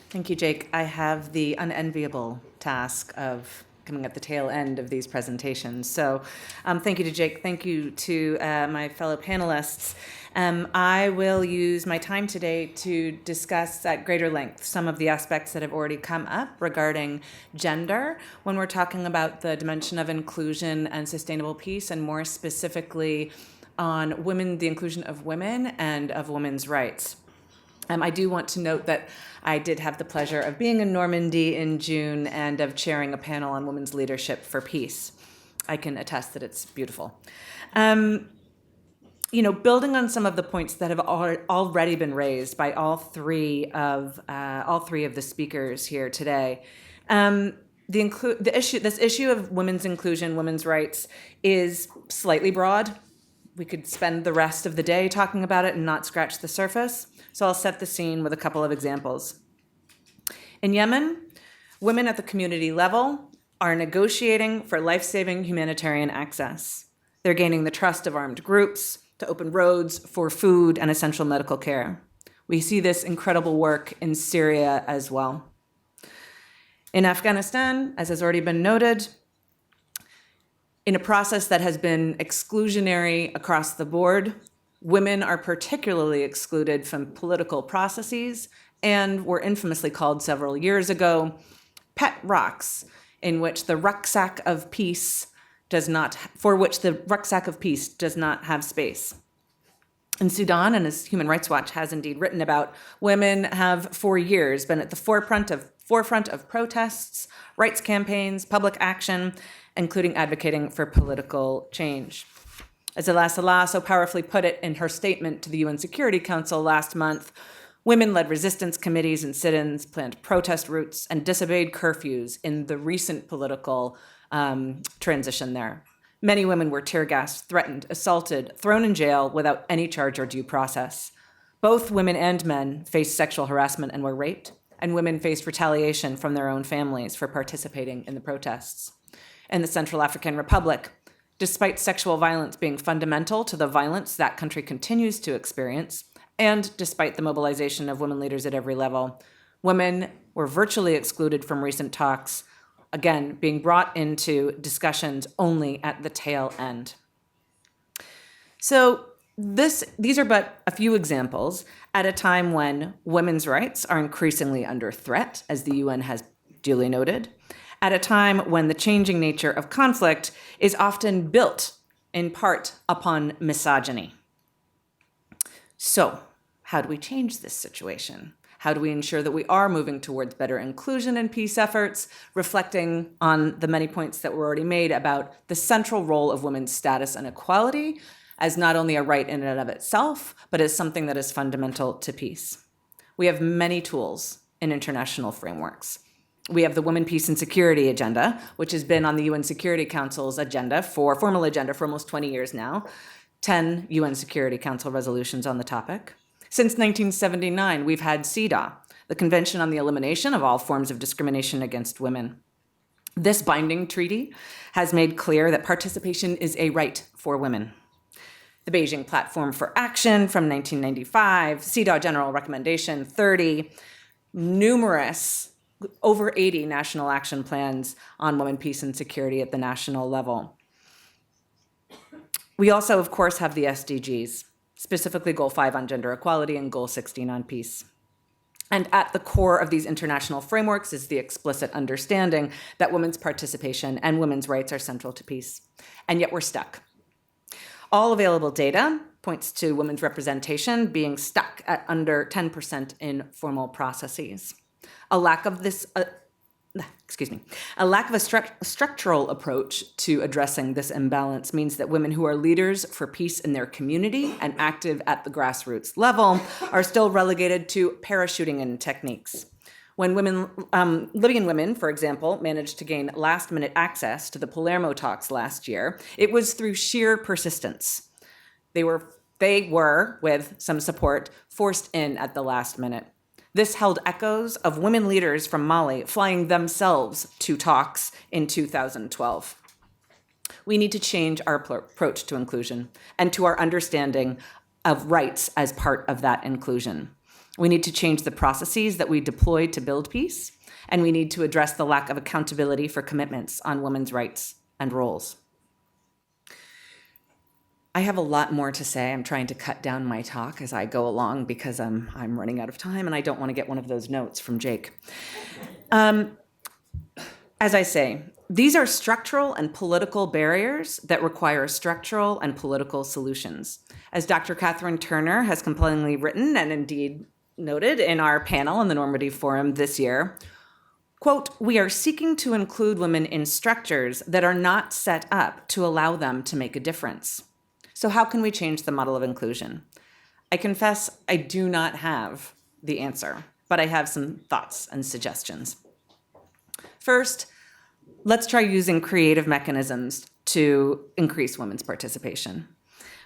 Thank you, Jake. I have the unenviable task of coming at the tail end of these presentations. So thank you to Jake. Thank you to my fellow panelists. I will use my time today to discuss at greater length some of the aspects that have already come up regarding gender when we're talking about the dimension of inclusion and sustainable peace, and more specifically on women, the inclusion of women and of women's rights. I do want to note that I did have the pleasure of being in Normandy in June and of chairing a panel on women's leadership for peace. I can attest that it's beautiful. Building on some of the points that have already been raised by all three of the speakers here today, this issue of women's inclusion, women's rights, is slightly broad. We could spend the rest of the day talking about it and not scratch the surface. So I'll set the scene with a couple of examples. In Yemen, women at the community level are negotiating for life-saving humanitarian access. They're gaining the trust of armed groups to open roads for food and essential medical care. We see this incredible work in Syria as well. In Afghanistan, as has already been noted, in a process that has been exclusionary across the board, women are particularly excluded from political processes and were infamously called several years ago pet rocks, in which the rucksack of peace does not have space. In Sudan, and as Human Rights Watch has indeed written about, women have for years been at the forefront of protests, rights campaigns, public action, including advocating for political change. As Alaa Salah so powerfully put it in her statement to the UN Security Council last month, women led resistance committees and sit-ins, planned protest routes, and disobeyed curfews in the recent political transition there. Many women were tear-gassed, threatened, assaulted, thrown in jail without any charge or due process. Both women and men faced sexual harassment and were raped, and women faced retaliation from their own families for participating in the protests. In the Central African Republic, despite sexual violence being fundamental to the violence that country continues to experience, and despite the mobilization of women leaders at every level, women were virtually excluded from recent talks, again, being brought into discussions only at the tail end. So these are but a few examples at a time when women's rights are increasingly under threat, as the UN has duly noted, at a time when the changing nature of conflict is often built in part upon misogyny. So, how do we change this situation? How do we ensure that we are moving towards better inclusion in peace efforts, reflecting on the many points that were already made about the central role of women's status and equality as not only a right in and of itself, but as something that is fundamental to peace? We have many tools in international frameworks. We have the Women, Peace, and Security Agenda, which has been on the UN Security Council's formal agenda for almost 20 years now, 10 UN Security Council resolutions on the topic. Since 1979, we've had CEDAW, the Convention on the Elimination of All Forms of Discrimination Against Women. This binding treaty has made clear that participation is a right for women. The Beijing Platform for Action from 1995, CEDAW General Recommendation 30, numerous, over 80 national action plans on women, peace, and security at the national level. We also, of course, have the SDGs, specifically Goal 5 on gender equality and Goal 16 on peace. And at the core of these international frameworks is the explicit understanding that women's participation and women's rights are central to peace. And yet we're stuck. All available data points to women's representation being stuck at under 10% in formal processes. A lack of a structural approach to addressing this imbalance means that women who are leaders for peace in their community and active at the grassroots level are still relegated to parachuting in techniques. When Libyan women, for example, managed to gain last-minute access to the Palermo talks last year, it was through sheer persistence. They were, with some support, forced in at the last minute. This held echoes of women leaders from Mali flying themselves to talks in 2012. We need to change our approach to inclusion and to our understanding of rights as part of that inclusion. We need to change the processes that we deploy to build peace, and we need to address the lack of accountability for commitments on women's rights and roles. I have a lot more to say. I'm trying to cut down my talk as I go along because I'm running out of time and I don't want to get one of those notes from Jake. As I say, these are structural and political barriers that require structural and political solutions. As Dr. Catherine Turner has compellingly written and indeed noted in our panel in the Normandy Forum this year, Quote, "We are seeking to include women in structures that are not set up to allow them to make a difference." So how can we change the model of inclusion? I confess I do not have the answer, but I have some thoughts and suggestions. First, let's try using creative mechanisms to increase women's participation.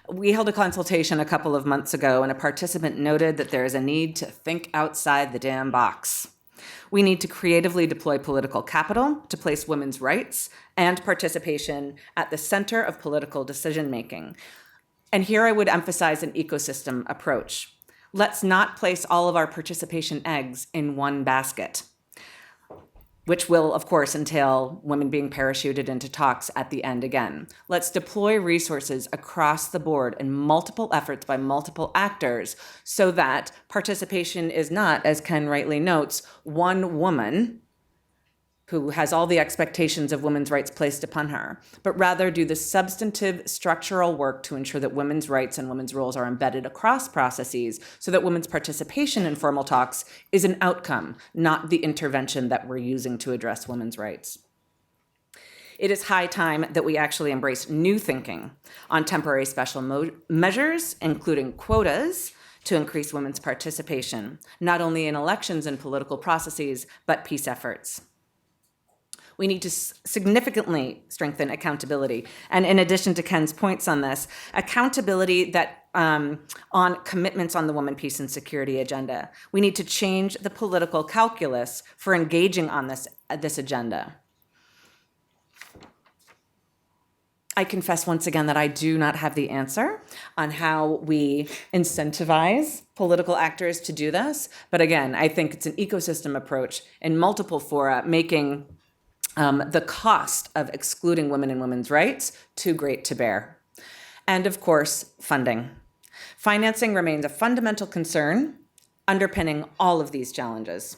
We held a consultation a couple of months ago, and a participant noted that there is a need to think outside the damn box. We need to creatively deploy political capital to place women's rights and participation at the center of political decision-making. And here I would emphasize an ecosystem approach. Let's not place all of our participation eggs in one basket, which will, of course, entail women being parachuted into talks at the end again. Let's deploy resources across the board in multiple efforts by multiple actors so that participation is not, as Ken rightly notes, one woman who has all the expectations of women's rights placed upon her, but rather do the substantive structural work to ensure that women's rights and women's roles are embedded across processes so that women's participation in formal talks is an outcome, not the intervention that we're using to address women's rights. It is high time that we actually embrace new thinking on temporary special measures, including quotas, to increase women's participation, not only in elections and political processes, but peace efforts. We need to significantly strengthen accountability. And in addition to Ken's points on this, accountability that on commitments on the women, peace, and security agenda. We need to change the political calculus for engaging on this agenda. I confess once again that I do not have the answer on how we incentivize political actors to do this. But again, I think it's an ecosystem approach in multiple fora, making the cost of excluding women and women's rights too great to bear. And of course, funding. Financing remains a fundamental concern underpinning all of these challenges.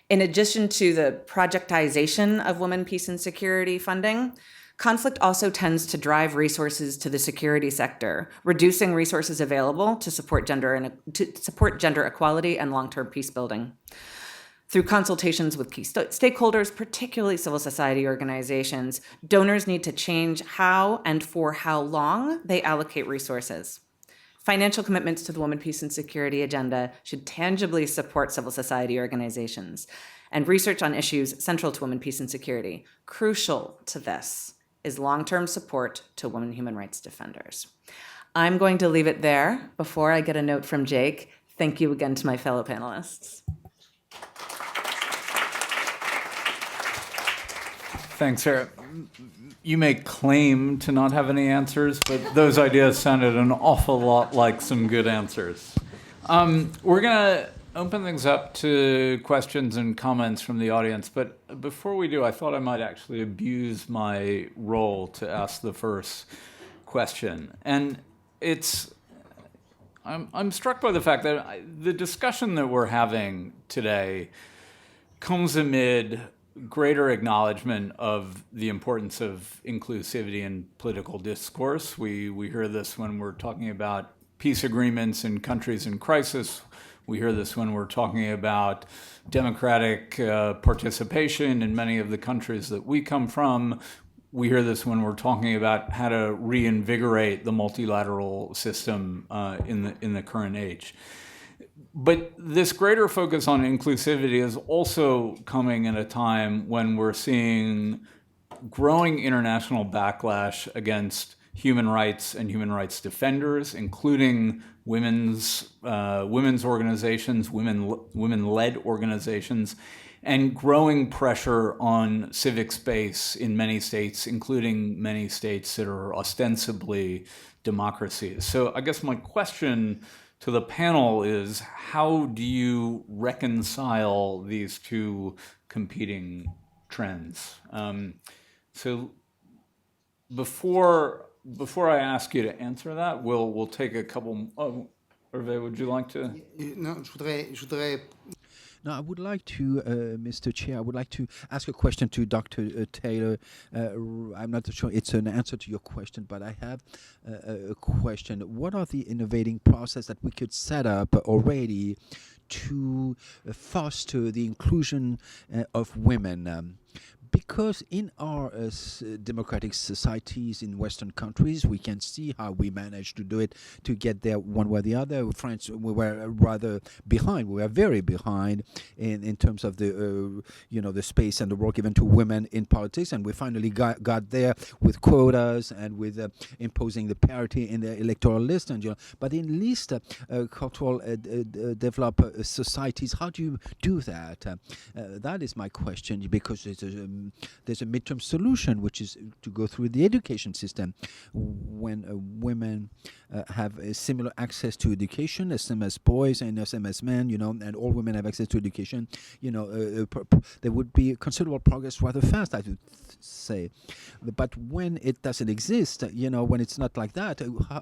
In addition to the projectization of women, peace, and security funding, conflict also tends to drive resources to the security sector, reducing resources available to support gender equality and long-term peace building. Through consultations with key stakeholders, particularly civil society organizations, donors need to change how and for how long they allocate resources. Financial commitments to the women, peace, and security agenda should tangibly support civil society organizations. And research on issues central to women, peace, and security. Crucial to this is long-term support to women human rights defenders. I'm going to leave it there before I get a note from Jake. Thank you again to my fellow panelists. Thanks, Sarah. You may claim to not have any answers, but those ideas sounded an awful lot like some good answers. We're going to open things up to questions and comments from the audience, but before we do, I thought I might actually abuse my role to ask the first question. And I'm struck by the fact that the discussion that we're having today comes amid greater acknowledgement of the importance of inclusivity in political discourse. We hear this when we're talking about peace agreements in countries in crisis. We hear this when we're talking about democratic participation in many of the countries that we come from. We hear this when we're talking about how to reinvigorate the multilateral system in the current age. But this greater focus on inclusivity is also coming at a time when we're seeing growing international backlash against human rights and human rights defenders, including women's organizations, women-led organizations, and growing pressure on civic space in many states, including many states that are ostensibly democracies. So I guess my question to the panel is, how do you reconcile these two competing trends? So before I ask you to answer that, we'll take a couple. Oh, Hervé, would you like to? Non, je voudrais. Now, I would like to, Mr. Chair, I would like to ask a question to Dr. Taylor. I'm not sure it's an answer to your question, but I have a question. What are the innovating process that we could set up already to foster the inclusion of women? Because in our democratic societies in Western countries, we can see how we managed to do it to get there one way or the other. France, we were rather behind. We were very behind in terms of the the space and the role given to women in politics, and we finally got there with quotas and with imposing the parity in the electoral list. And but in least cultural developed societies, how do you do that? That is my question, because there's a midterm solution, which is to go through the education system. When women have a similar access to education, as same as boys and as same as men, and all women have access to education, there would be considerable progress rather fast, I would say. But when it doesn't exist, when it's not like that,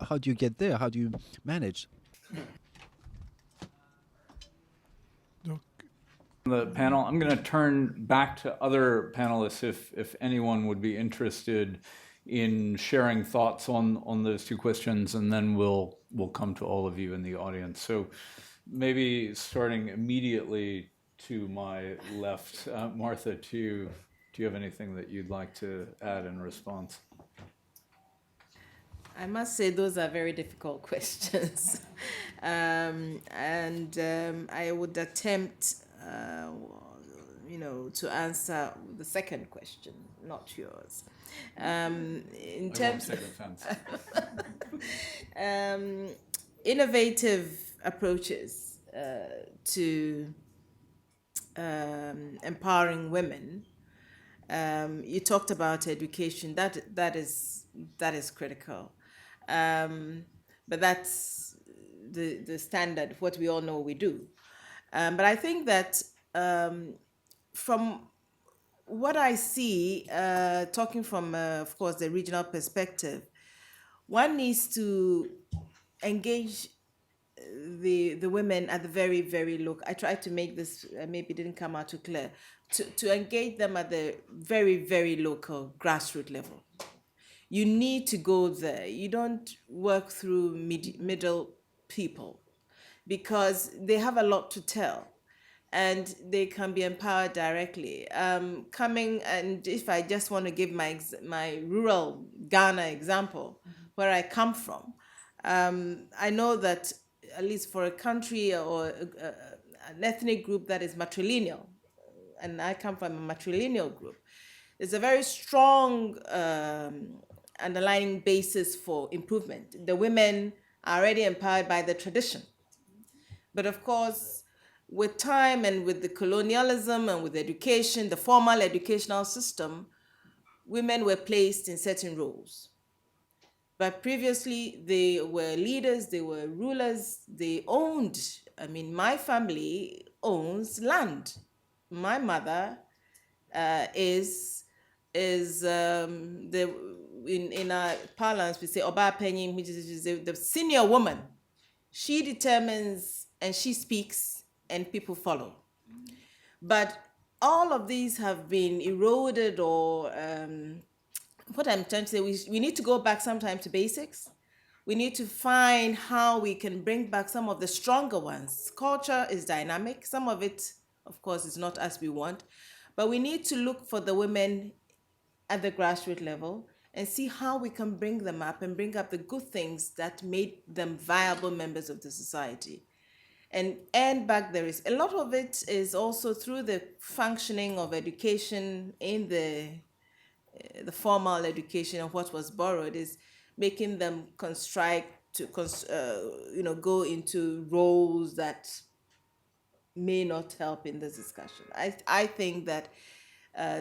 how do you get there? How do you manage? The panel, I'm going to turn back to other panelists if anyone would be interested in sharing thoughts on those two questions, and then we'll come to all of you in the audience. So maybe starting immediately to my left, Martha, do you have anything that you'd like to add in response? I must say those are very difficult questions. I would attempt to answer the second question, not yours. In terms of innovative approaches to empowering women, you talked about education. That is critical, but that's the standard, what we all know we do. But I think that from what I see, talking from, of course, the regional perspective, one needs to engage the women at the very, very local. I tried to make this, maybe it didn't come out too clear, to engage them at the very, very local grassroots level. You need to go there. You don't work through middle people, because they have a lot to tell and they can be empowered directly. Coming, and if I just want to give my rural Ghana example, where I come from, I know that at least for a country or an ethnic group that is matrilineal, and I come from a matrilineal group, there's a very strong underlying basis for improvement. The women are already empowered by the tradition. But of course, with time and with the colonialism and with education, the formal educational system, women were placed in certain roles. But previously, they were leaders, they were rulers, they owned. I mean, my family owns land. My mother is in our parlance we say Oba Penyin, which is the senior woman. She determines and she speaks and people follow. But all of these have been eroded, or what I'm trying to say, we need to go back sometime to basics. We need to find how we can bring back some of the stronger ones. Culture is dynamic. Some of it, of course, is not as we want. But we need to look for the women at the grassroots level and see how we can bring them up and bring up the good things that made them viable members of the society. And back there is a lot of it is also through the functioning of education in the formal education of what was borrowed, is making them go into roles that may not help in this discussion. I think that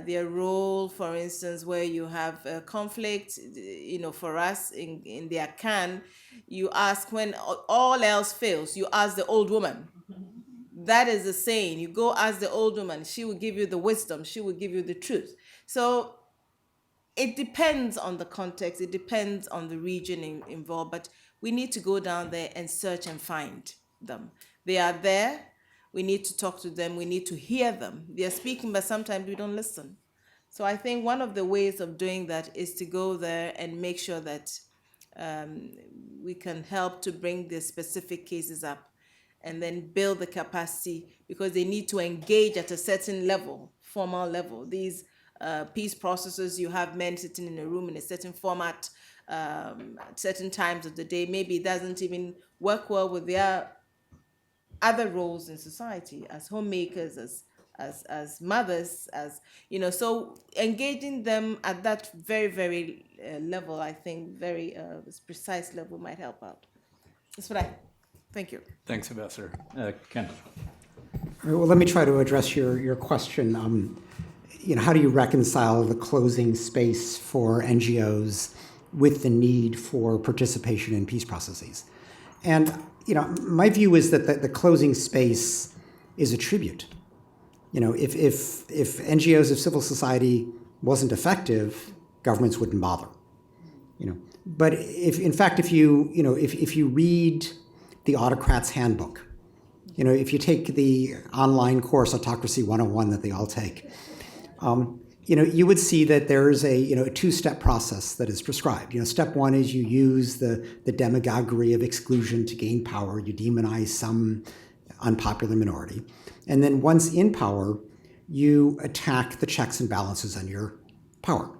their role, for instance, where you have a conflict, for us in the Akan, you ask when all else fails, you ask the old woman. That is the saying. You go ask the old woman. She will give you the wisdom. She will give you the truth. So it depends on the context. It depends on the region involved. But we need to go down there and search and find them. They are there. We need to talk to them. We need to hear them. They are speaking, but sometimes we don't listen. So I think one of the ways of doing that is to go there and make sure that we can help to bring the specific cases up and then build the capacity, because they need to engage at a certain level, formal level. These peace processes, you have men sitting in a room in a certain format at certain times of the day. Maybe it doesn't even work well with their other roles in society as homemakers, as mothers, as you know. So engaging them at that very, very level, I think, very precise level might help out. That's what I. Thank you. Thanks, Ambassador. Ken. All right, well, let me try to address your question. How do you reconcile the closing space for NGOs with the need for participation in peace processes? And my view is that the closing space is a tribute. If NGOs, if civil society wasn't effective, governments wouldn't bother. But if you read the Autocrat's Handbook, if you take the online course Autocracy 101 that they all take, you would see that there's a two-step process that is prescribed. Step one is you use the demagoguery of exclusion to gain power. You demonize some unpopular minority. And then once in power, you attack the checks and balances on your power.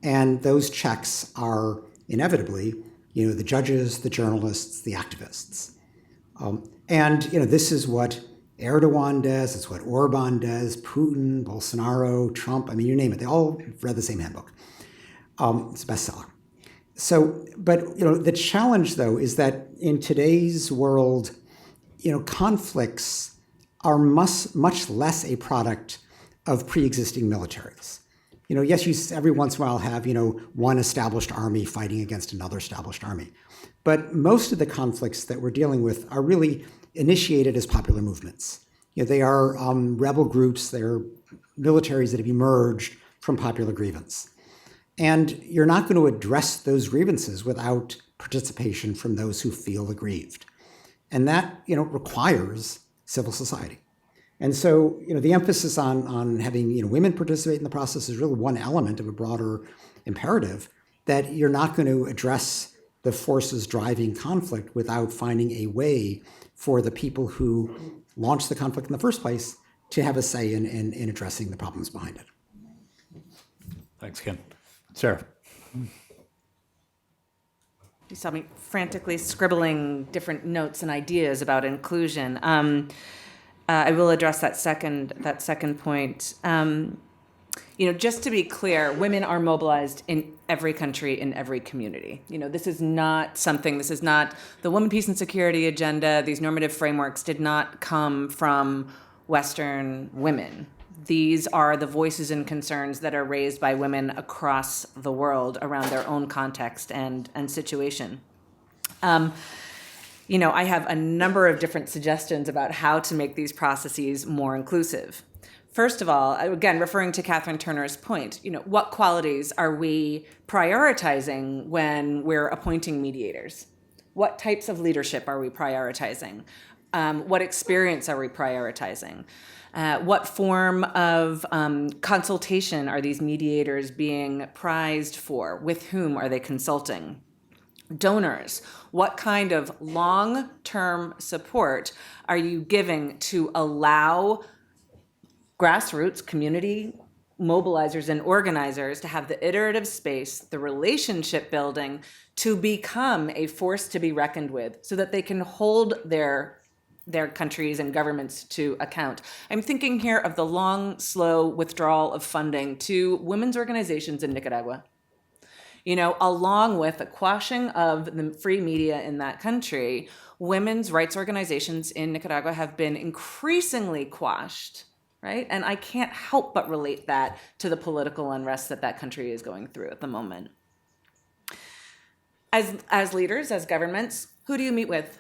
And those checks are inevitably, the judges, the journalists, the activists. This is what Erdogan does, it's what Orban does, Putin, Bolsonaro, Trump, you name it. They all read the same handbook. It's a bestseller. So, but, the challenge, though, is that in today's world, conflicts are much less a product of pre-existing militaries. Yes, you every once in a while have, one established army fighting against another established army. But most of the conflicts that we're dealing with are really initiated as popular movements. They are rebel groups, they're militaries that have emerged from popular grievance. And you're not going to address those grievances without participation from those who feel aggrieved. And that, requires civil society. And so, the emphasis on having, women participate in the process is really one element of a broader imperative that you're not going to address the forces driving conflict without finding a way for the people who launched the conflict in the first place to have a say in addressing the problems behind it. Thanks, Ken. Sarah. You saw me frantically scribbling different notes and ideas about inclusion. I will address that second point. Just to be clear, women are mobilized in every country, in every community. This is not the Women, Peace, and Security agenda. These normative frameworks did not come from Western women. These are the voices and concerns that are raised by women across the world around their own context and situation. I have a number of different suggestions about how to make these processes more inclusive. First of all, again, referring to Catherine Turner's point, what qualities are we prioritizing when we're appointing mediators? What types of leadership are we prioritizing? What experience are we prioritizing? What form of consultation are these mediators being prized for? With whom are they consulting? Donors, what kind of long-term support are you giving to allow grassroots community mobilizers and organizers to have the iterative space, the relationship building to become a force to be reckoned with so that they can hold their countries and governments to account? I'm thinking here of the long, slow withdrawal of funding to women's organizations in Nicaragua. Along with the quashing of the free media in that country, women's rights organizations in Nicaragua have been increasingly quashed, right? And I can't help but relate that to the political unrest that country is going through at the moment. As leaders, as governments, who do you meet with?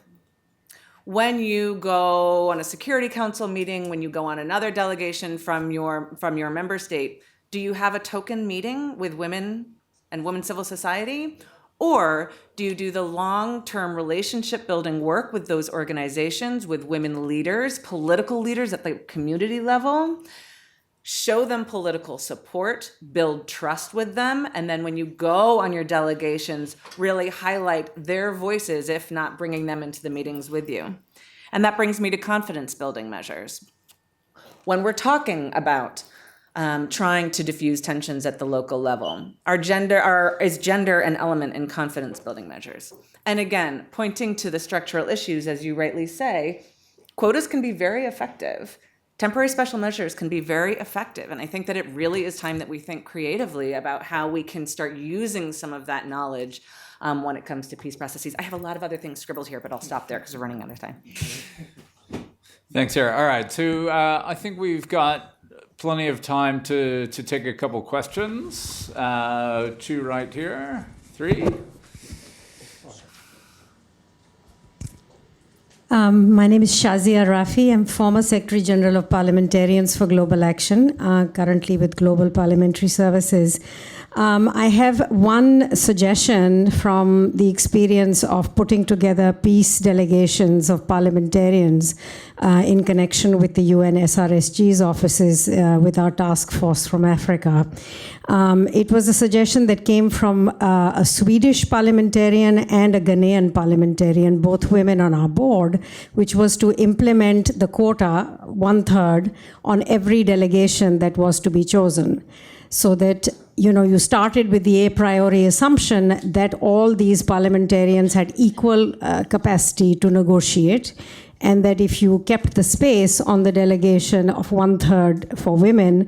When you go on a Security Council meeting, when you go on another delegation from your member state, do you have a token meeting with women and women's civil society? Or do you do the long-term relationship building work with those organizations, with women leaders, political leaders at the community level? Show them political support, build trust with them, and then when you go on your delegations, really highlight their voices, if not bringing them into the meetings with you. And that brings me to confidence building measures. When we're talking about trying to diffuse tensions at the local level, is gender an element in confidence building measures? And again, pointing to the structural issues, as you rightly say, quotas can be very effective. Temporary special measures can be very effective. And I think that it really is time that we think creatively about how we can start using some of that knowledge when it comes to peace processes. I have a lot of other things scribbled here, but I'll stop there because we're running out of time. Thanks, Sarah. All right, so I think we've got plenty of time to take a couple questions. Two right here, three. My name is Shazia Rafi. I'm former Secretary General of Parliamentarians for Global Action, currently with Global Parliamentary Services. I have one suggestion from the experience of putting together peace delegations of parliamentarians in connection with the UN SRSG's offices with our task force from Africa. It was a suggestion that came from a Swedish parliamentarian and a Ghanaian parliamentarian, both women on our board, which was to implement the quota, 1/3, on every delegation that was to be chosen. So that, you started with the a priori assumption that all these parliamentarians had equal capacity to negotiate, and that if you kept the space on the delegation of 1/3 for women,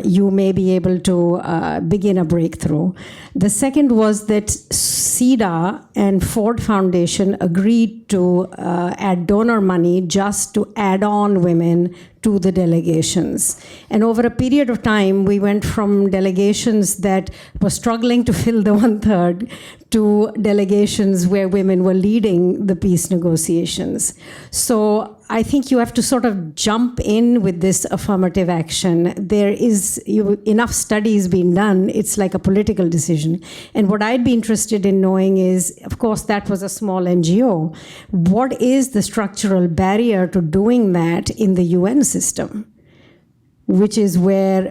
you may be able to begin a breakthrough. The second was that CEDA and Ford Foundation agreed to add donor money just to add on women to the delegations. And over a period of time, we went from delegations that were struggling to fill the 1/3 to delegations where women were leading the peace negotiations. So I think you have to sort of jump in with this affirmative action. There is enough studies being done. It's like a political decision. And what I'd be interested in knowing is, of course, that was a small NGO. What is the structural barrier to doing that in the UN system, which is where,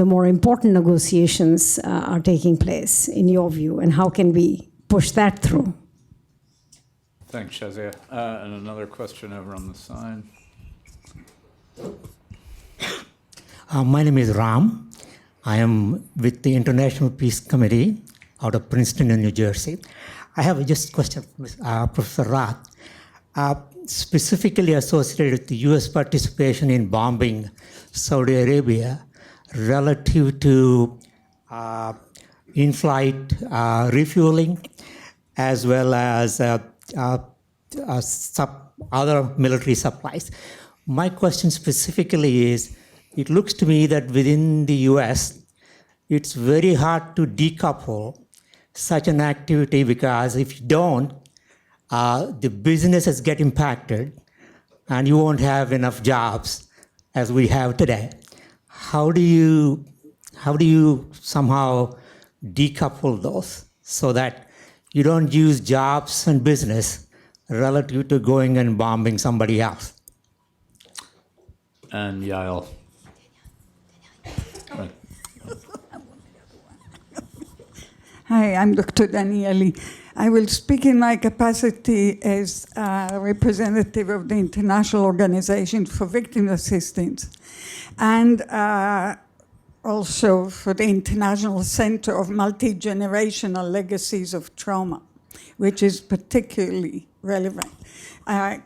the more important negotiations are taking place, in your view, and how can we push that through? Thanks, Shazia. And another question over on the side. My name is Ram. I am with the International Peace Committee out of Princeton, New Jersey. I have just a question for Professor Rath, specifically associated with the U.S. participation in bombing Saudi Arabia relative to in-flight refueling, as well as other military supplies. My question specifically is, it looks to me that within the US, it's very hard to decouple such an activity, because if you don't, the businesses get impacted and you won't have enough jobs as we have today. How do you somehow decouple those so that you don't use jobs and business relative to going and bombing somebody else? And Yael. Right. Hi, I'm Dr. Danieli. I will speak in my capacity as a representative of the International Organization for Victim Assistance, and also for the International Center of Multi-Generational Legacies of Trauma, which is particularly relevant. I'm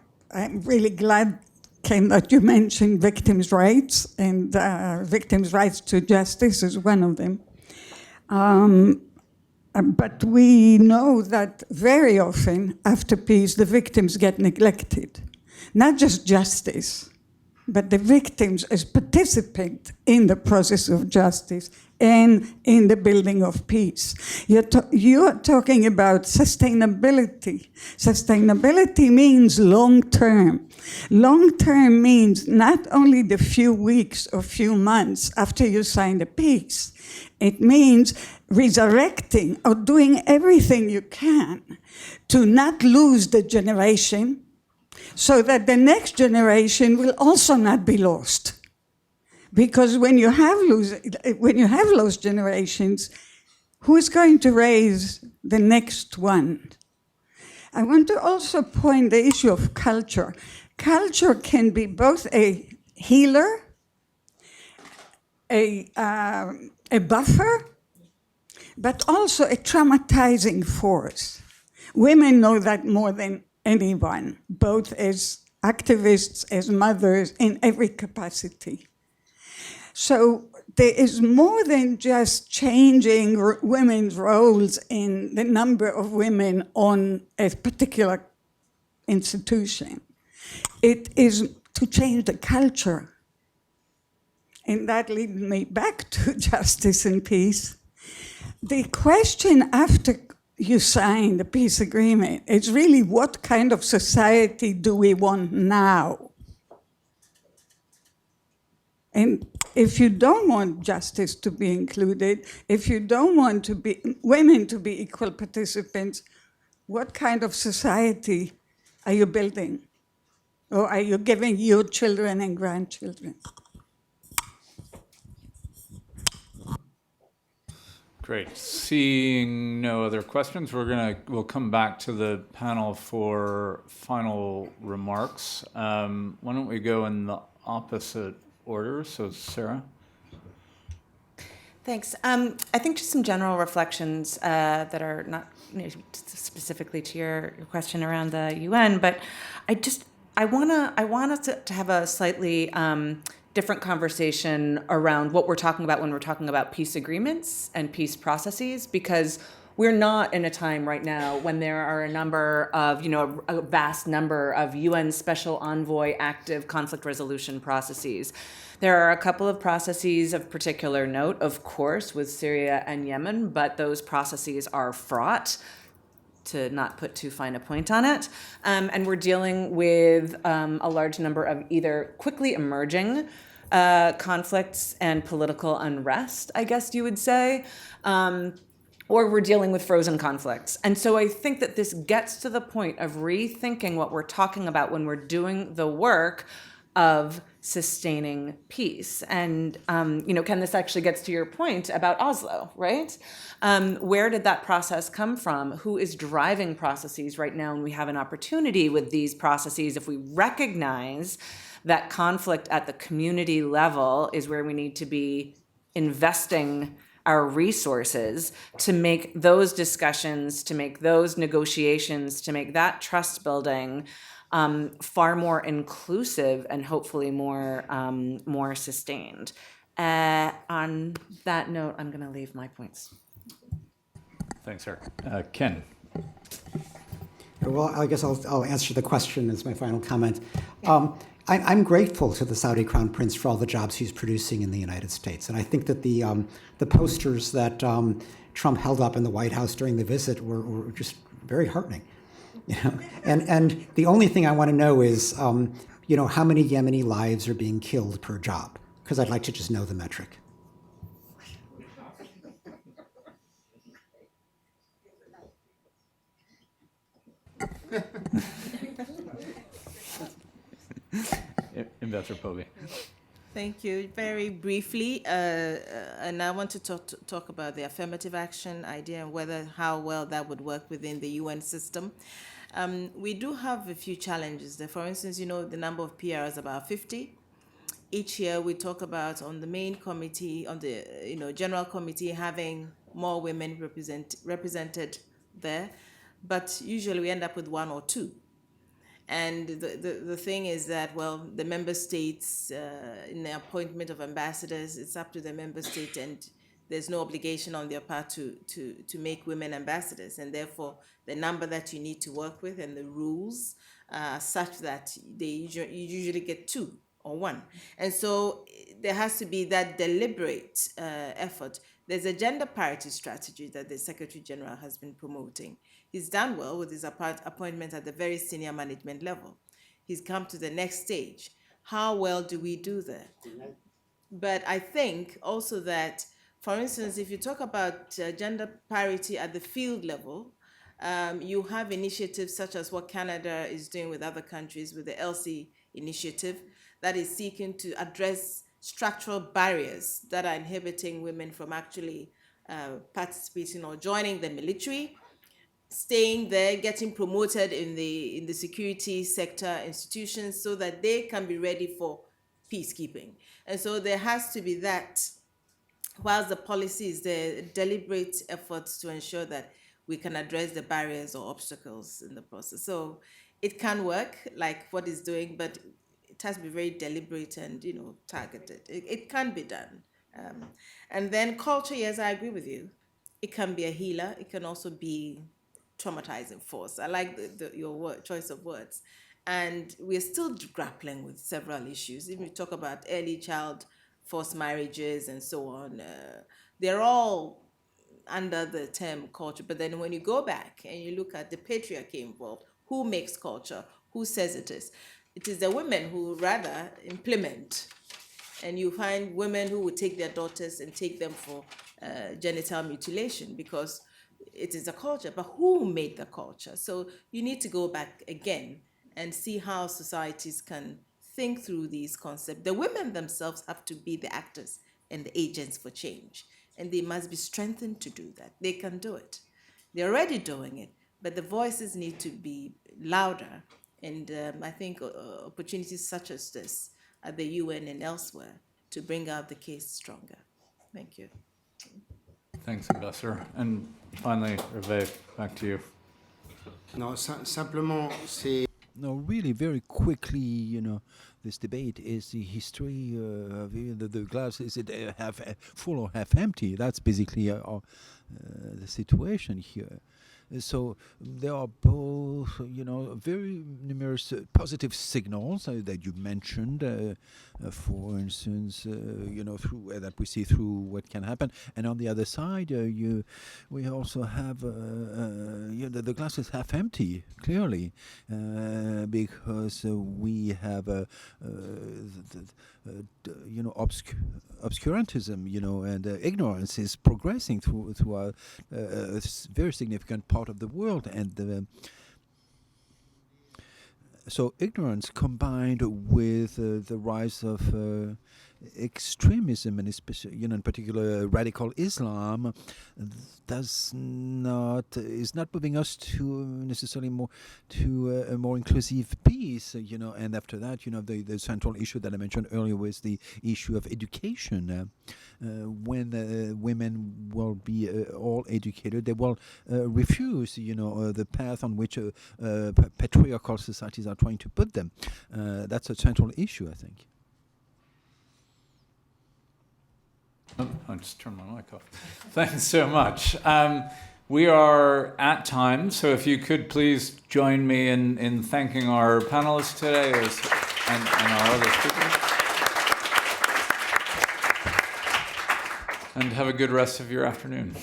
really glad, Ken, that you mentioned victims' rights, and victims' rights to justice is one of them. But we know that very often after peace, the victims get neglected. Not just justice, but the victims as participants in the process of justice and in the building of peace. You are talking about sustainability. Sustainability means long-term. Long-term means not only the few weeks or few months after you sign the peace. It means resurrecting or doing everything you can to not lose the generation, so that the next generation will also not be lost. Because when you have lost generations, who is going to raise the next one? I want to also point the issue of culture. Culture can be both a healer, a buffer, but also a traumatizing force. Women know that more than anyone, both as activists, as mothers, in every capacity. So there is more than just changing women's roles in the number of women on a particular institution. It is to change the culture. And that leads me back to justice and peace. The question after you sign the peace agreement is really, what kind of society do we want now? And if you don't want justice to be included, if you don't want women to be equal participants, what kind of society are you building? Or are you giving your children and grandchildren? Great. Seeing no other questions, we'll come back to the panel for final remarks. Why don't we go in the opposite order? So, Sarah. Thanks. I think just some general reflections that are not specifically to your question around the UN, but I want us to have a slightly different conversation around what we're talking about when we're talking about peace agreements and peace processes, because we're not in a time right now when there are a number of, a vast number of UN Special Envoy active conflict resolution processes. There are a couple of processes of particular note, of course, with Syria and Yemen, but those processes are fraught, to not put too fine a point on it. And we're dealing with a large number of either quickly emerging conflicts and political unrest, I guess you would say, or we're dealing with frozen conflicts. And so I think that this gets to the point of rethinking what we're talking about when we're doing the work of sustaining peace. And, Ken, this actually gets to your point about Oslo, right? Where did that process come from? Who is driving processes right now? And we have an opportunity with these processes, if we recognize that conflict at the community level is where we need to be investing our resources to make those discussions, to make those negotiations, to make that trust building far more inclusive and hopefully more sustained. On that note, I'm going to leave my points. Thanks, Eric. Ken. Well, I guess I'll answer the question as my final comment. I'm grateful to the Saudi Crown Prince for all the jobs he's producing in the United States. And I think that the posters that Trump held up in the White House during the visit were just very heartening. And the only thing I want to know is, how many Yemeni lives are being killed per job? Because I'd like to just know the metric. Ambassador Povey. Thank you. Very briefly, and I want to talk about the affirmative action idea and how well that would work within the UN system. We do have a few challenges there. For instance, the number of PRs is about 50. Each year we talk about on the main committee, on the general committee, having more women represented there, but usually we end up with one or two. And the thing is that, the member states, in the appointment of ambassadors, it's up to the member state, and there's no obligation on their part to make women ambassadors. And therefore, the number that you need to work with and the rules are such that you usually get two or one. And so there has to be that deliberate effort. There's a gender parity strategy that the Secretary General has been promoting. He's done well with his appointment at the very senior management level. He's come to the next stage. How well do we do that? But I think also that, for instance, if you talk about gender parity at the field level, you have initiatives such as what Canada is doing with other countries with the ELSI initiative that is seeking to address structural barriers that are inhibiting women from actually participating or joining the military, staying there, getting promoted in the security sector institutions so that they can be ready for peacekeeping. And so there has to be that, whilst the policy is there, deliberate efforts to ensure that we can address the barriers or obstacles in the process. So it can work, like what it's doing, but it has to be very deliberate and, targeted. It can be done. And then culture, yes, I agree with you. It can be a healer. It can also be traumatizing force. I like your choice of words. And we're still grappling with several issues. If we talk about early child forced marriages and so on, they're all under the term culture. But then when you go back and you look at the patriarchy involved, who makes culture? Who says it is? It is the women who rather implement. And you find women who would take their daughters and take them for genital mutilation because it is a culture. But who made the culture? So you need to go back again and see how societies can think through these concepts. The women themselves have to be the actors and the agents for change. And they must be strengthened to do that. They can do it. They're already doing it, but the voices need to be louder. And I think opportunities such as this at the UN and elsewhere to bring out the case stronger. Thank you. Thanks, Ambassador. And finally, Hervé, back to you. Non, simplement, c'est. No, really, very quickly, this debate is the history of the glass. Is it half full or half empty? That's basically the situation here. So there are both, very numerous positive signals that you mentioned. For instance, through that we see through what can happen, and on the other side, we also have the glass is half empty, clearly, because we have obscurantism, and ignorance is progressing through a very significant part of the world, and so ignorance combined with the rise of extremism, and especially, in particular radical Islam, is not moving us to necessarily more to a more inclusive peace. And after that, the central issue that I mentioned earlier was the issue of education. When women will be all educated, they will refuse, the path on which patriarchal societies are trying to put them. That's a central issue, I think. Oh, I just turned my mic off. Thanks so much. We are at time, so if you could please join me in thanking our panelists today and our other speakers. And have a good rest of your afternoon.